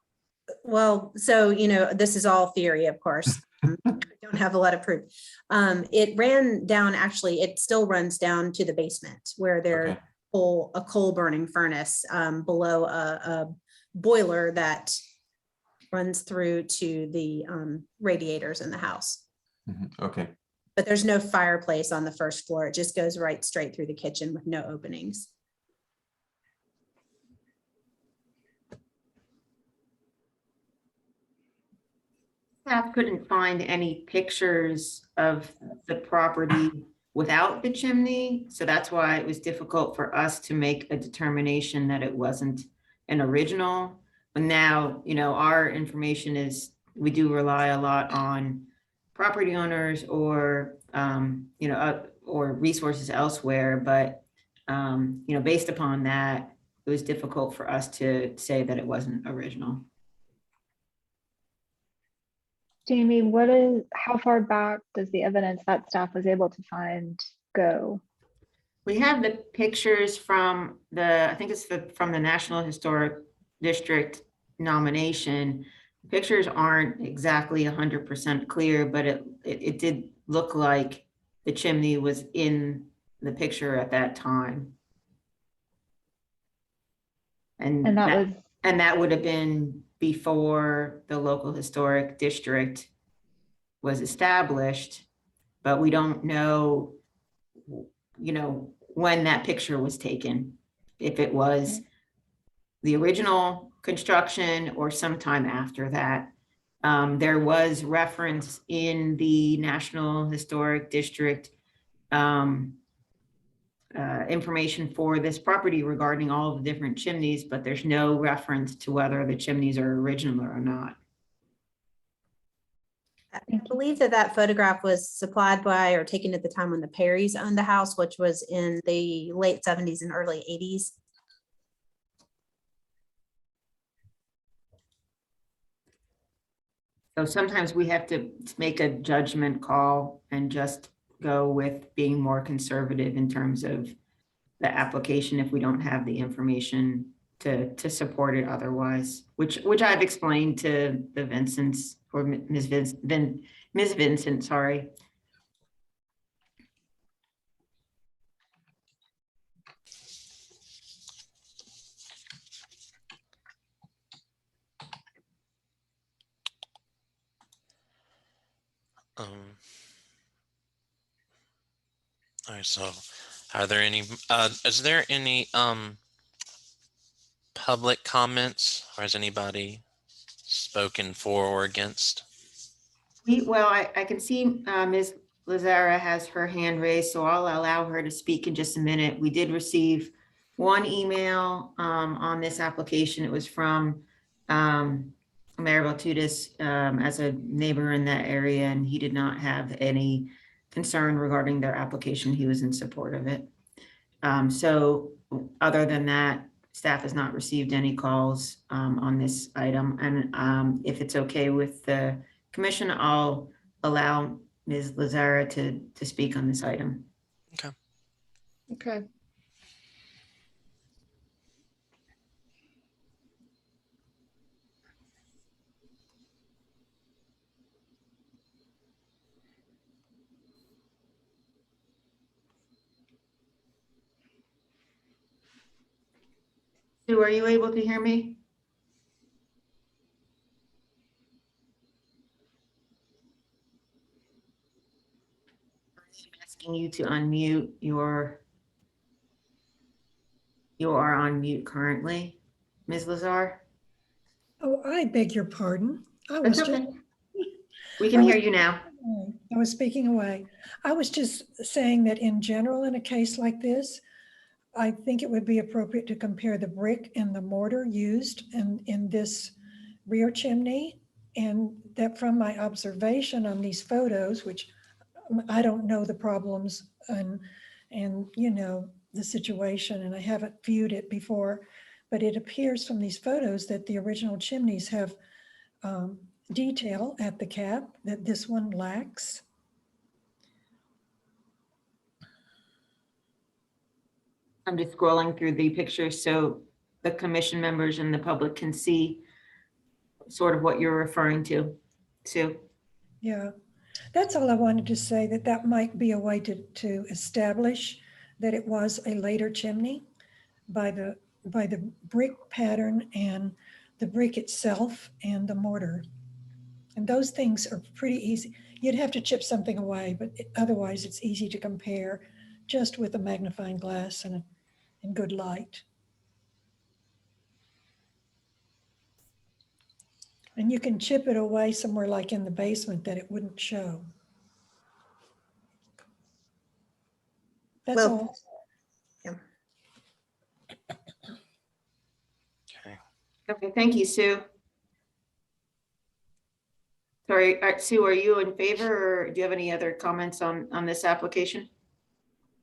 Well, so, this is all theory, of course. I don't have a lot of proof. It ran down, actually, it still runs down to the basement where there's a coal burning furnace below a boiler that runs through to the radiators in the house. Okay. But there's no fireplace on the first floor. It just goes right straight through the kitchen with no openings. Staff couldn't find any pictures of the property without the chimney, so that's why it was difficult for us to make a determination that it wasn't an original. But now, our information is, we do rely a lot on property owners or, or resources elsewhere, but, based upon that, it was difficult for us to say that it wasn't original. Jamie, how far back does the evidence that staff was able to find go? We have the pictures from I think it's from the National Historic District nomination. Pictures aren't exactly 100% clear, but it did look like the chimney was in the picture at that time. And that would have been before the local historic district was established, but we don't know, when that picture was taken, if it was the original construction or sometime after that. There was reference in the National Historic District information for this property regarding all of the different chimneys, but there's no reference to whether the chimneys are original or not. I believe that photograph was supplied by or taken at the time when the Perrys owned the house, which was in the late 70s and early 80s. So sometimes we have to make a judgment call and just go with being more conservative in terms of the application if we don't have the information to support it otherwise, which I've explained to the Vincents or Ms. Vincent, sorry. All right, so are there any, is there any public comments, or has anybody spoken for or against? I can see Ms. Lazara has her hand raised, so I'll allow her to speak in just a minute. We did receive one email on this application. It was from Mayor Valtutis as a neighbor in that area, and he did not have any concern regarding their application. He was in support of it. So other than that, staff has not received any calls on this item. And if it's okay with the commission, I'll allow Ms. Lazara to speak on this item. Okay. Okay. Sue, are you able to hear me? I'm asking you to unmute you are on mute currently, Ms. Lazar. Oh, I beg your pardon. That's okay. We can hear you now. I was speaking away. I was just saying that in general, in a case like this, I think it would be appropriate to compare the brick and the mortar used in this rear chimney. And that from my observation on these photos, which I don't know the problems and the situation, and I haven't viewed it before, but it appears from these photos that the original chimneys have detail at the cap that this one lacks. I'm just scrolling through the pictures so the commission members and the public can see sort of what you're referring to, Sue. Yeah, that's all I wanted to say, that might be a way to establish that it was a later chimney by the brick pattern and the brick itself and the mortar. And those things are pretty easy. You'd have to chip something away, but otherwise it's easy to compare just with a magnifying glass and good light. And you can chip it away somewhere like in the basement that it wouldn't show. That's all. Yeah. Okay, thank you, Sue. Sorry, Sue, are you in favor or do you have any other comments on this application?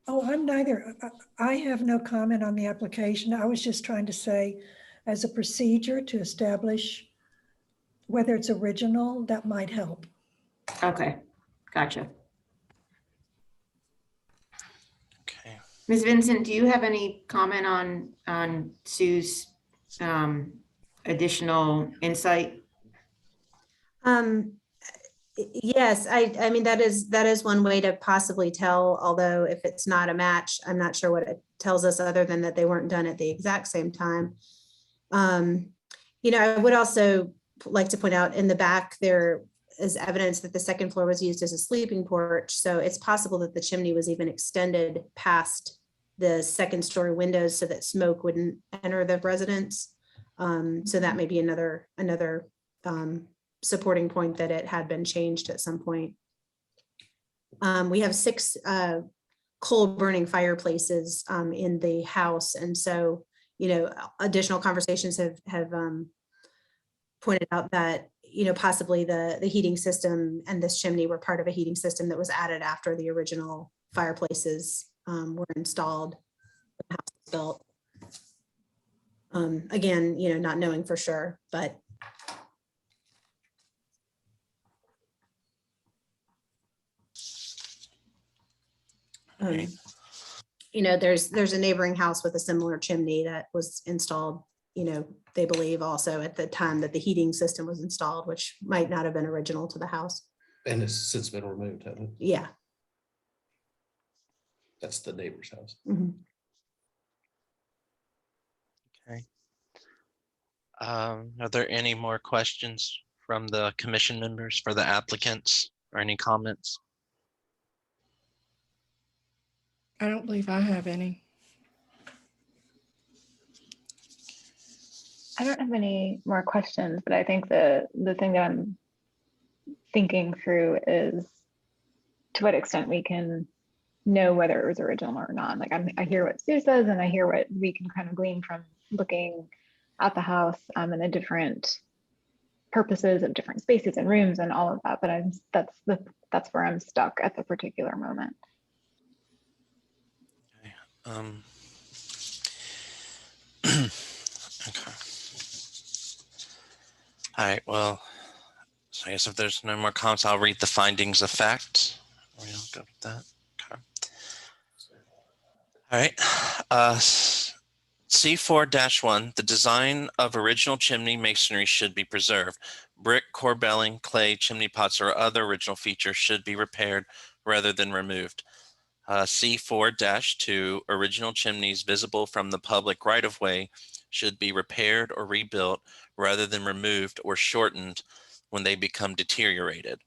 Oh, I'm neither. I have no comment on the application. I was just trying to say, as a procedure to establish whether it's original, that might help. Okay, gotcha. Okay. Ms. Vincent, do you have any comment on Sue's additional insight? Yes, I mean, that is one way to possibly tell, although if it's not a match, I'm not sure what it tells us other than that they weren't done at the exact same time. I would also like to point out in the back, there is evidence that the second floor was used as a sleeping porch. So it's possible that the chimney was even extended past the second story windows so that smoke wouldn't enter the residence. So that may be another supporting point that it had been changed at some point. We have 6 coal burning fireplaces in the house. And so, additional conversations have pointed out that, possibly the heating system and this chimney were part of a heating system that was added after the original fireplaces were installed, the house was built. Again, not knowing for sure, but Right. there's a neighboring house with a similar chimney that was installed, they believe also at the time that the heating system was installed, which might not have been original to the house. And it's since been removed, hasn't it? Yeah. That's the neighbor's house. Mhm. Okay. Are there any more questions from the commission members for the applicants or any comments? I don't believe I have any. I don't have any more questions, but I think the thing that I'm thinking through is to what extent we can know whether it was original or not. Like I hear what Sue says, and I hear what we can kind of glean from looking at the house and the different purposes of different spaces and rooms and all of that. But that's where I'm stuck at the particular moment. Okay. All right, well, so I guess if there's no more comments, I'll read the findings of fact. We'll go with that. Okay. All right. C4-1, the design of original chimney masonry should be preserved. Brick, corbelling, clay, chimney pots, or other original features should be repaired rather than removed. C4-2, original chimneys visible from the public right-of-way should be repaired or rebuilt rather than removed or shortened when they become deteriorated.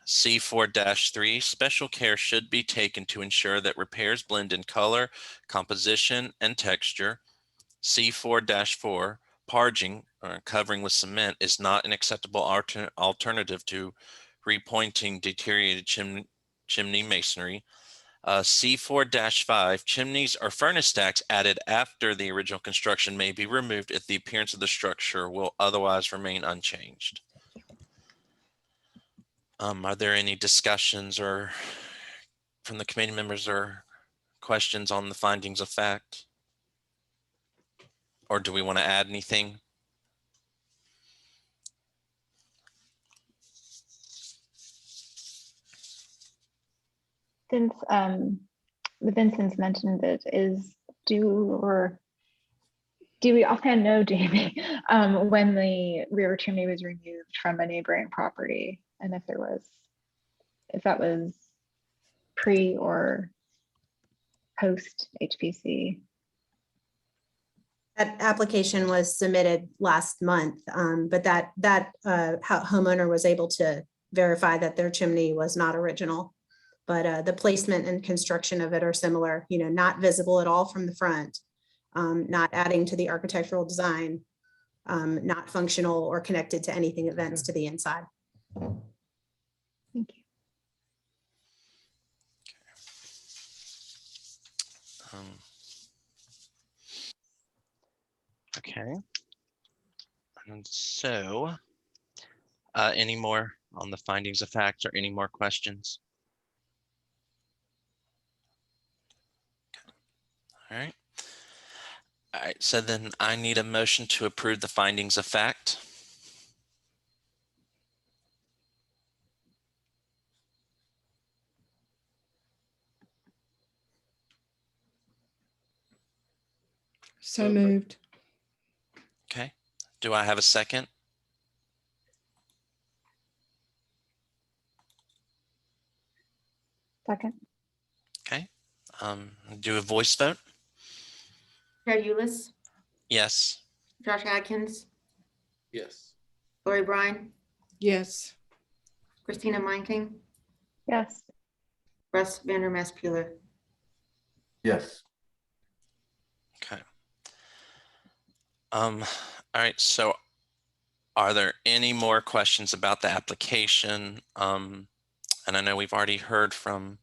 C4-3, special care should be taken to ensure that repairs blend in color, composition, and texture. C4-4, parging or covering with cement is not an acceptable alternative to repointing deteriorated chimney masonry. C4-5, chimneys or furnace stacks added after the original construction may be removed if the appearance of the structure will otherwise remain unchanged. Are there any discussions or from the committee members or questions on the findings of fact? Or do we want to add anything? Since the Vincent's mentioned it, do we offhand know, Jamie, when the rear chimney was removed from a neighboring property, and if that was pre or post HPC? That application was submitted last month, but that homeowner was able to verify that their chimney was not original. But the placement and construction of it are similar, not visible at all from the front, not adding to the architectural design, not functional or connected to anything events to the inside. Thank you. Okay. And so, any more on the findings of fact or any more questions? All right. All right, so then I need a motion to approve the findings of fact. So moved. Okay. Do I have a second? Second. Okay. Do a voice vote? Chair Ulis, Yes. Josh Adkins, Yes. Lori Bryan, Yes. Christina Meinking, Yes. Russ Vander Maspuler. Yes. Okay. All right. So are there any more questions about the application? And I know we've already heard from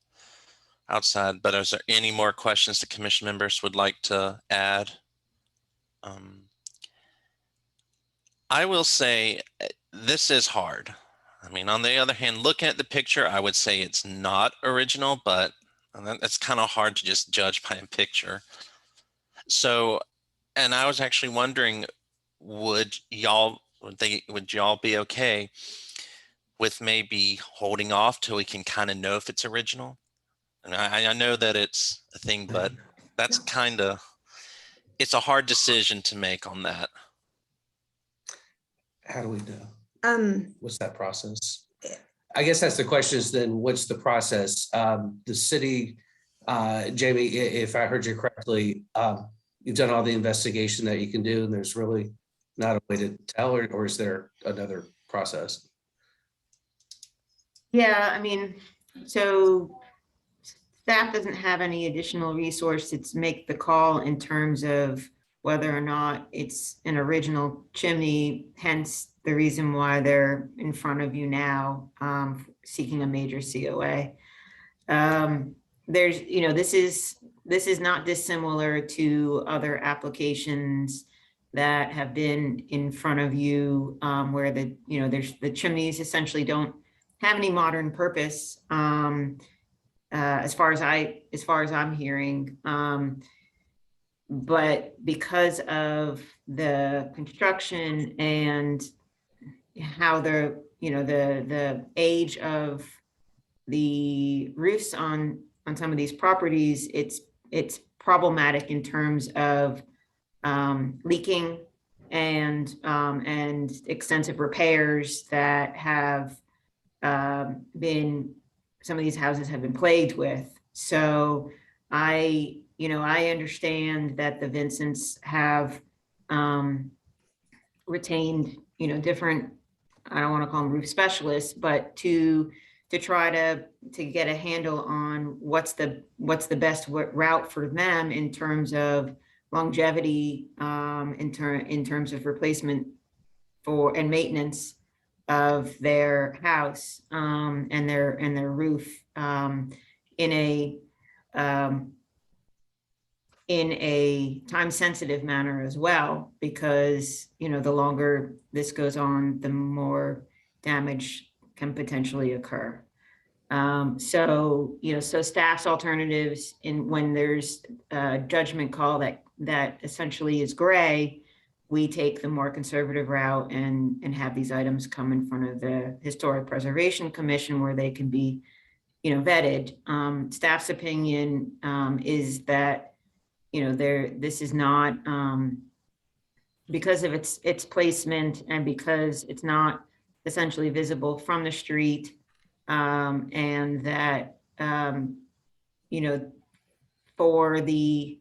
outside, but is there any more questions the commission members would like to add? I will say this is hard. I mean, on the other hand, looking at the picture, I would say it's not original, but that's kind of hard to just judge by a picture. So, and I was actually wondering, would y'all be okay with maybe holding off till we can kind of know if it's original? And I know that it's a thing, but that's kind of, it's a hard decision to make on that. How do we know? Um, What's that process? I guess that's the question is then what's the process? The city, Jamie, if I heard you correctly, you've done all the investigation that you can do and there's really not a way to tell, or is there another process? Yeah, I mean, so staff doesn't have any additional resources to make the call in terms of whether or not it's an original chimney, hence the reason why they're in front of you now, seeking a major COA. There's, this is not dissimilar to other applications that have been in front of you, where the chimneys essentially don't have any modern purpose, as far as I'm hearing. But because of the construction and how the age of the roofs on some of these properties, it's problematic in terms of leaking and extensive repairs that have been, some of these houses have been plagued with. So I understand that the Vincents have retained, different, I don't want to call them roof specialists, but to try to get a handle on what's the best route for them in terms of longevity, in terms of replacement for and maintenance of their house, and their roof, in a time sensitive manner as well, because the longer this goes on, the more damage can potentially occur. So staff's alternatives when there's a judgment call that essentially is gray, we take the more conservative route and have these items come in front of the Historic Preservation Commission where they can be, vetted. Staff's opinion is that, this is not, because of its placement and because it's not essentially visible from the street, and that, for the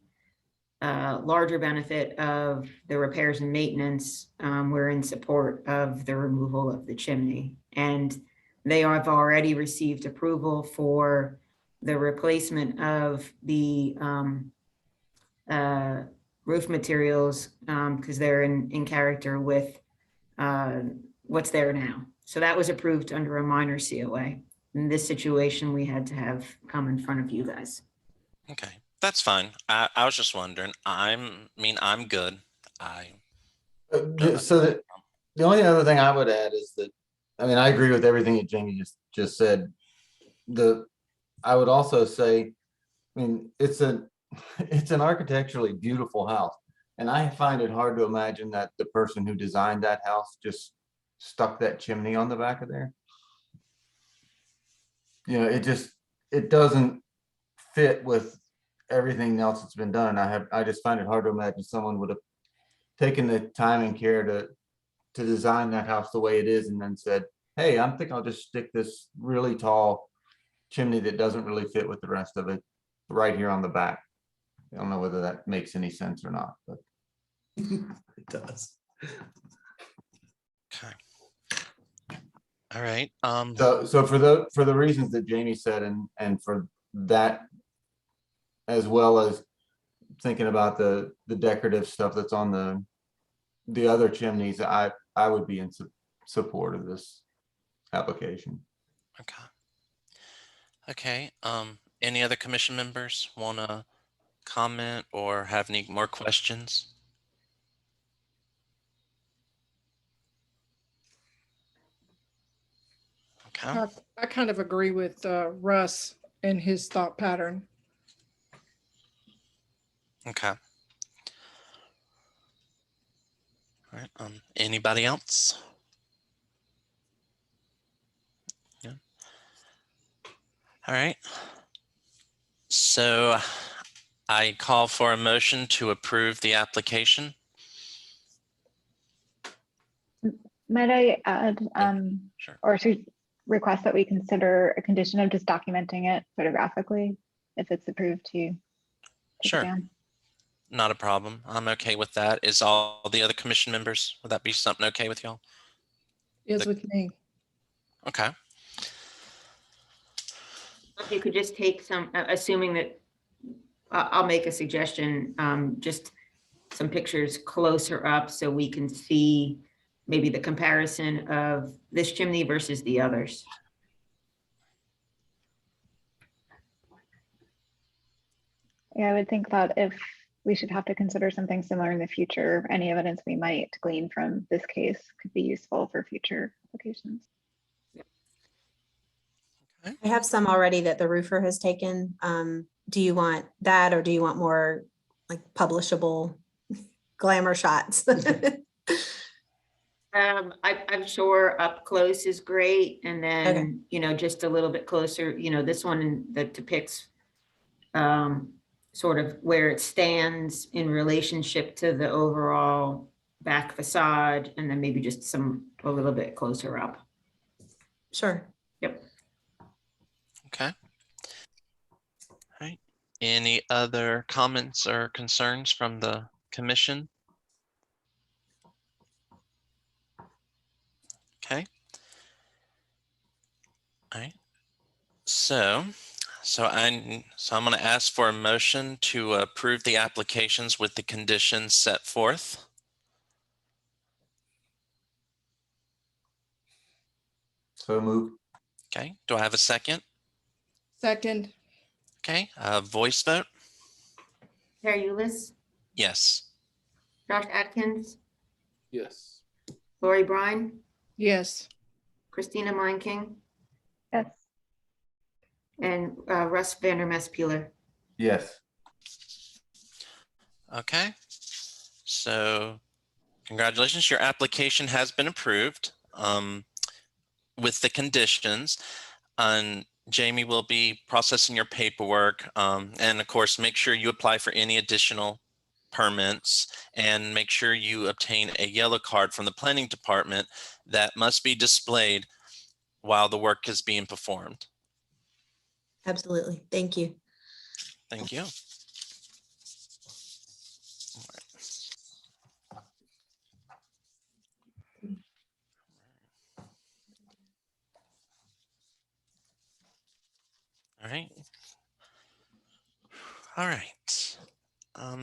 larger benefit of the repairs and maintenance, we're in support of the removal of the chimney. And they have already received approval for the replacement of the roof materials, because they're in character with what's there now. So that was approved under a minor COA. In this situation, we had to have come in front of you guys. Okay, that's fine. I was just wondering. I'm good. So the only other thing I would add is that, I agree with everything that Jamie just said. I would also say, it's an architecturally beautiful house. And I find it hard to imagine that the person who designed that house just stuck that chimney on the back of there. It doesn't fit with everything else that's been done. I just find it hard to imagine someone would have taken the time and care to design that house the way it is and then said, hey, I think I'll just stick this really tall chimney that doesn't really fit with the rest of it right here on the back. I don't know whether that makes any sense or not, but It does. Okay. All right. so for the reasons that Jamie said and for that, as well as thinking about the decorative stuff that's on the other chimneys, I would be in support of this application. Okay. Okay. Any other commission members want to comment or have any more questions? Okay. I kind of agree with Russ and his thought pattern. Okay. All right. Anybody else? Yeah. All right. So I call for a motion to approve the application. Might I add, Sure. or to request that we consider a condition of just documenting it photographically if it's approved to take it Sure. down? Not a problem. I'm okay with that. Is all the other commission members, would that be something okay with y'all? Is with me. Okay. If you could just take some, assuming that, I'll make a suggestion, just some pictures closer up so we can see maybe the comparison of this chimney versus the others. Yeah, I would think that if we should have to consider something similar in the future, any evidence we might glean from this case could be useful for future applications. I have some already that the roofer has taken. Do you want that, or do you want more like publishable glamour shots? I'm sure up close is great. And then, Okay. you know, just a little bit closer, you know, this one that depicts sort of where it stands in relationship to the overall back facade, and then maybe just a little bit closer up. Sure. Yep. Okay. All right. Any other comments or concerns from the commission? Okay. All right. So I'm going to ask for a motion to approve the applications with the conditions set forth. So moved. Okay. Do I have a second? Second, Okay. Voice vote? Terry Eulis, Yes. Josh Atkins, Yes. Lori Brine, yes. Christina Meinking, Yes. and Russ Vandermest Peeler. Yes. Okay. So congratulations, your application has been approved with the conditions. And Jamie will be processing your paperwork. And of course, make sure you apply for any additional permits and make sure you obtain a yellow card from the planning department that must be displayed while the work is being performed. Absolutely. Thank you. Thank you. All right. All right.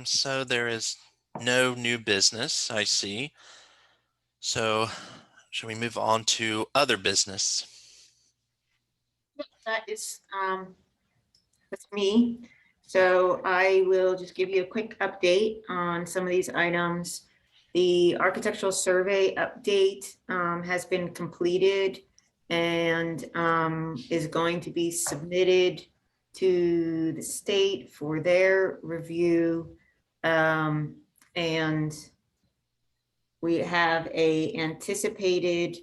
So there is no new business, I see. So should we move on to other business? That is, that's me. So I will just give you a quick update on some of these items. The architectural survey update has been completed and is going to be submitted to the state for their review. And we have a anticipated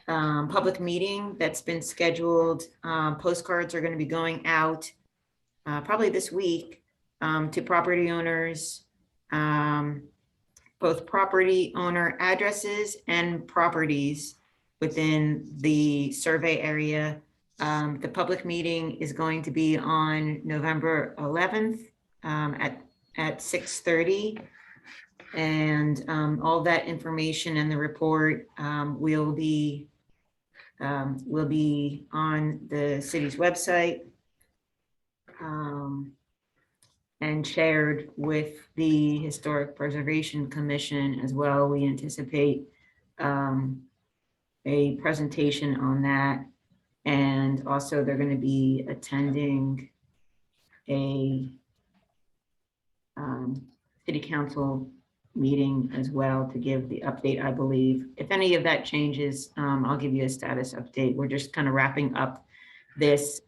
public meeting that's been scheduled. Postcards are going to be going out probably this week to property owners, both property owner addresses and properties within the survey area. The public meeting is going to be on November 11th at 6:30. And all that information and the report will be on the city's website and shared with the Historic Preservation Commission as well. We anticipate a presentation on that. And also they're going to be attending a city council meeting as well to give the update, I believe. If any of that changes, I'll give you a status update. We're just kind of wrapping up this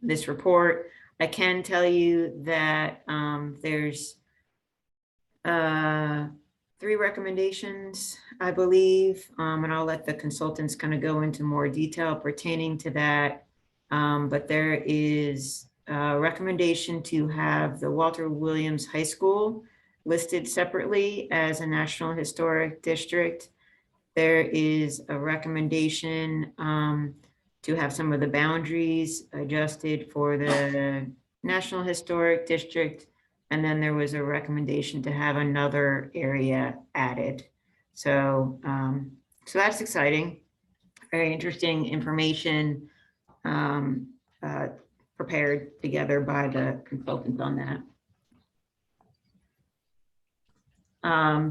this report. I can tell you that there's 3 recommendations, I believe, and I'll let the consultants kind of go into more detail pertaining to that. But there is a recommendation to have the Walter Williams High School listed separately as a National Historic District. There is a recommendation to have some of the boundaries adjusted for the National Historic District. And then there was a recommendation to have another area added. So, so that's exciting. Very interesting information prepared together by the consultants on that.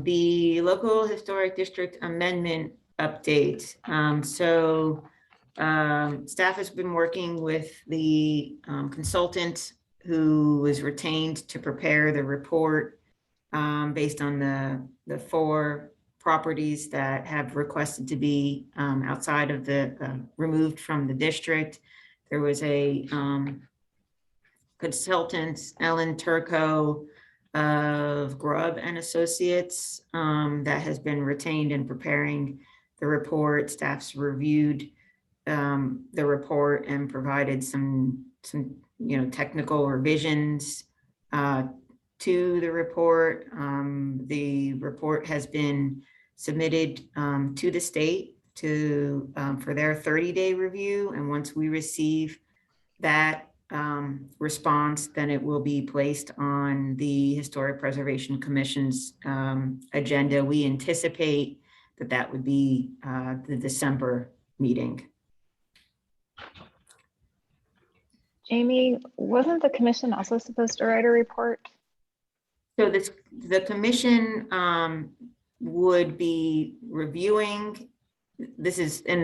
The local historic district amendment update. Staff has been working with the consultant who was retained to prepare the report based on the 4 properties that have requested to be outside of the removed from the district. There was a consultant, Ellen Turco of Grubb and Associates, that has been retained in preparing the report. Staff's reviewed the report and provided some technical revisions to the report. The report has been submitted to the state for their 30-day review, and once we receive that response, then it will be placed on the Historic Preservation Commission's agenda. We anticipate that would be the December meeting. Jamie, wasn't the commission also supposed to write a report? So the commission would be reviewing. This is in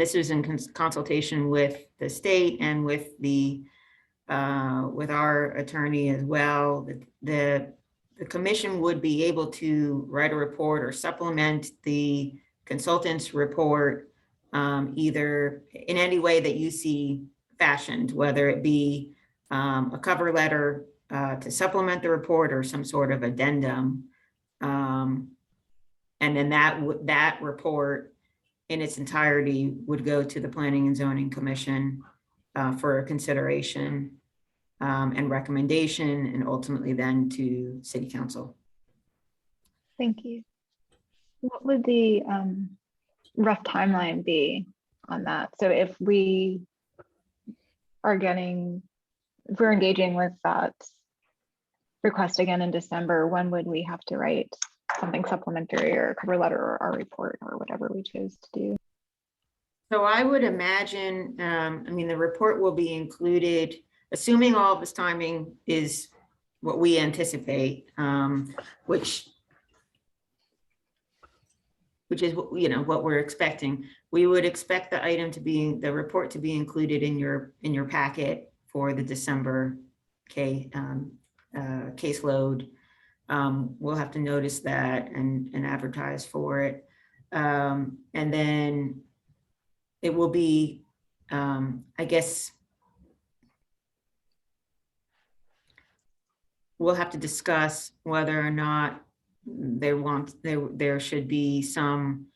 consultation with the state and with our attorney as well. The commission would be able to write a report or supplement the consultant's report either in any way that you see fashioned, whether it be a cover letter to supplement the report or some sort of addendum. And then that report in its entirety would go to the Planning and Zoning Commission for consideration and recommendation, and ultimately then to City Council. Thank you. What would the rough timeline be on that? So if we're engaging with that request again in December, when would we have to write something supplementary or a cover letter or our report or whatever we chose to do? So I would imagine, the report will be included, assuming all of this timing is what we anticipate, which is what we're expecting. We would expect the report to be included in your packet for the December caseload. We'll have to notice that and advertise for it. And then it will be, I guess, we'll have to discuss whether or not there should be some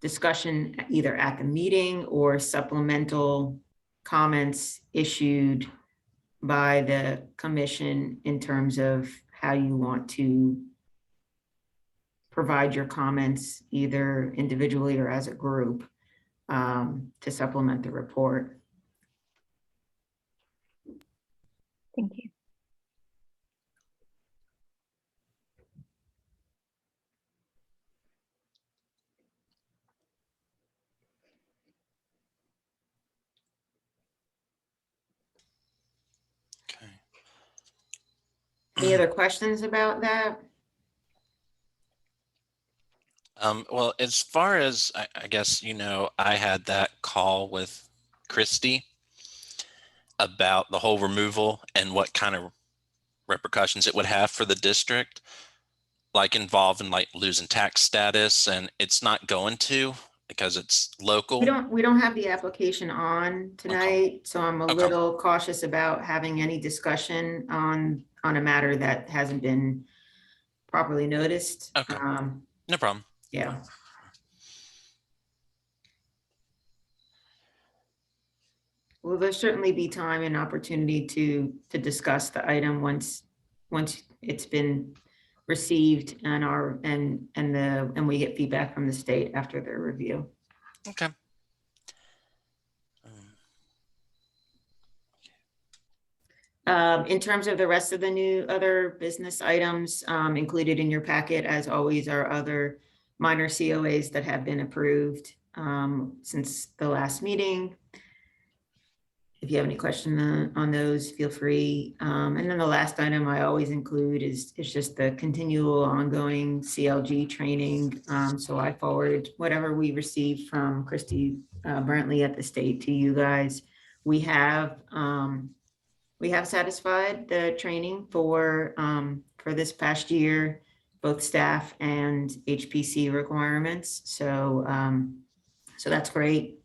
discussion either at the meeting or supplemental comments issued by the commission in terms of how you want to provide your comments, either individually or as a group, to supplement the report. Thank you. Okay. Any other questions about that? Well, as far as I guess, I had that call with Christy about the whole removal and what kind of repercussions it would have for the district, like involved in like losing tax status, and it's not going to because it's local. We don't have the application on tonight, so I'm a Okay. little cautious about having any discussion on a matter that hasn't been properly noticed. Okay. No problem. Yeah. Well, there'll certainly be time and opportunity to discuss the item once it's been received and we get feedback from the state after their review. Okay. In terms of the rest of the new other business items, included in your packet, as always, are other minor COAs that have been approved since the last meeting. If you have any questions on those, feel free. And then the last item I always include is just the continual ongoing CLG training. So I forward whatever we receive from Christy Brantley at the state to you guys. We have satisfied the training for this past year, both staff and HPC requirements. So that's great.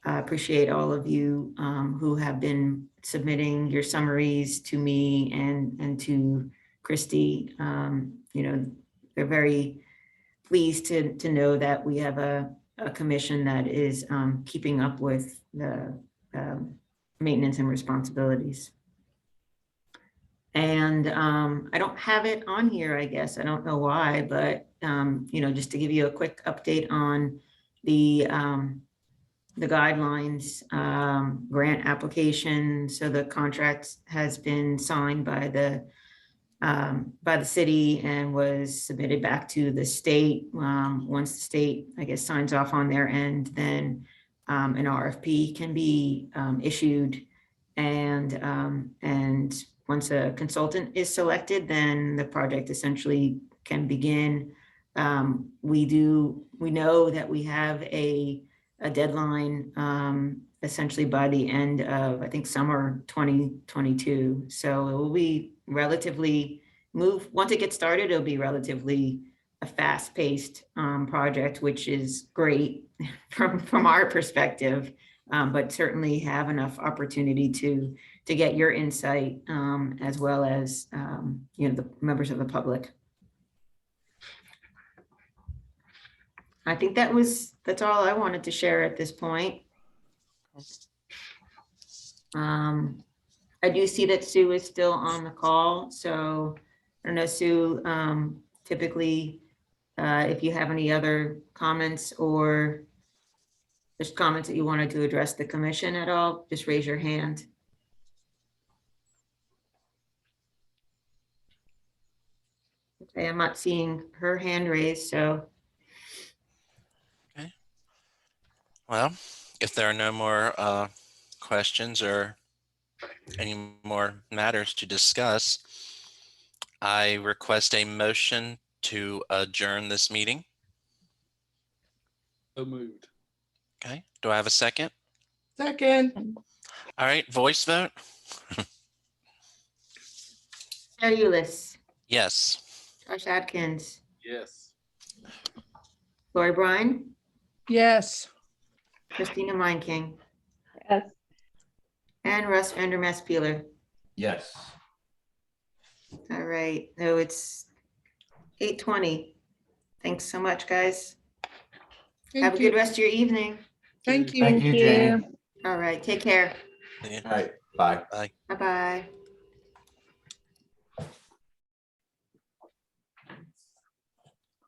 I appreciate all of you who have been submitting your summaries to me and to Christy. They're very pleased to know that we have a commission that is keeping up with the maintenance and responsibilities. And I don't have it on here, I guess. I don't know why, but just to give you a quick update on the guidelines, grant application. So the contract has been signed by the city and was submitted back to the state. Once the state, I guess, signs off on their end, then an RFP can be issued, and once a consultant is selected, then the project essentially can begin. We know that we have a deadline essentially by the end of, I think, summer 2022. So it will be once it gets started, it'll be relatively a fast-paced project, which is great from our perspective, but certainly have enough opportunity to get your insight as well as the members of the public. I think that's all I wanted to share at this point. I do see that Sue is still on the call, so I don't know, Sue, typically, if you have any other comments or just comments that you wanted to address the commission at all, just raise your hand. Okay, I'm not seeing her hand raised, so. Okay. Well, if there are no more questions or any more matters to discuss, I request a motion to adjourn this meeting. So moved. Okay. Do I have a second? Second. All right. Voice vote. Chair Ulis, Yes. Josh Adkins, Yes. Lori Brine, Yes. Christina Meinking, Yes. and Russ Vandermeer Peeler. Yes. All right, so it's 8:20. Thanks so much, guys. Have a good rest of your evening. Thank you. Thank you, Jane. All right, take care. Yeah. All right, bye. Bye. Bye-bye.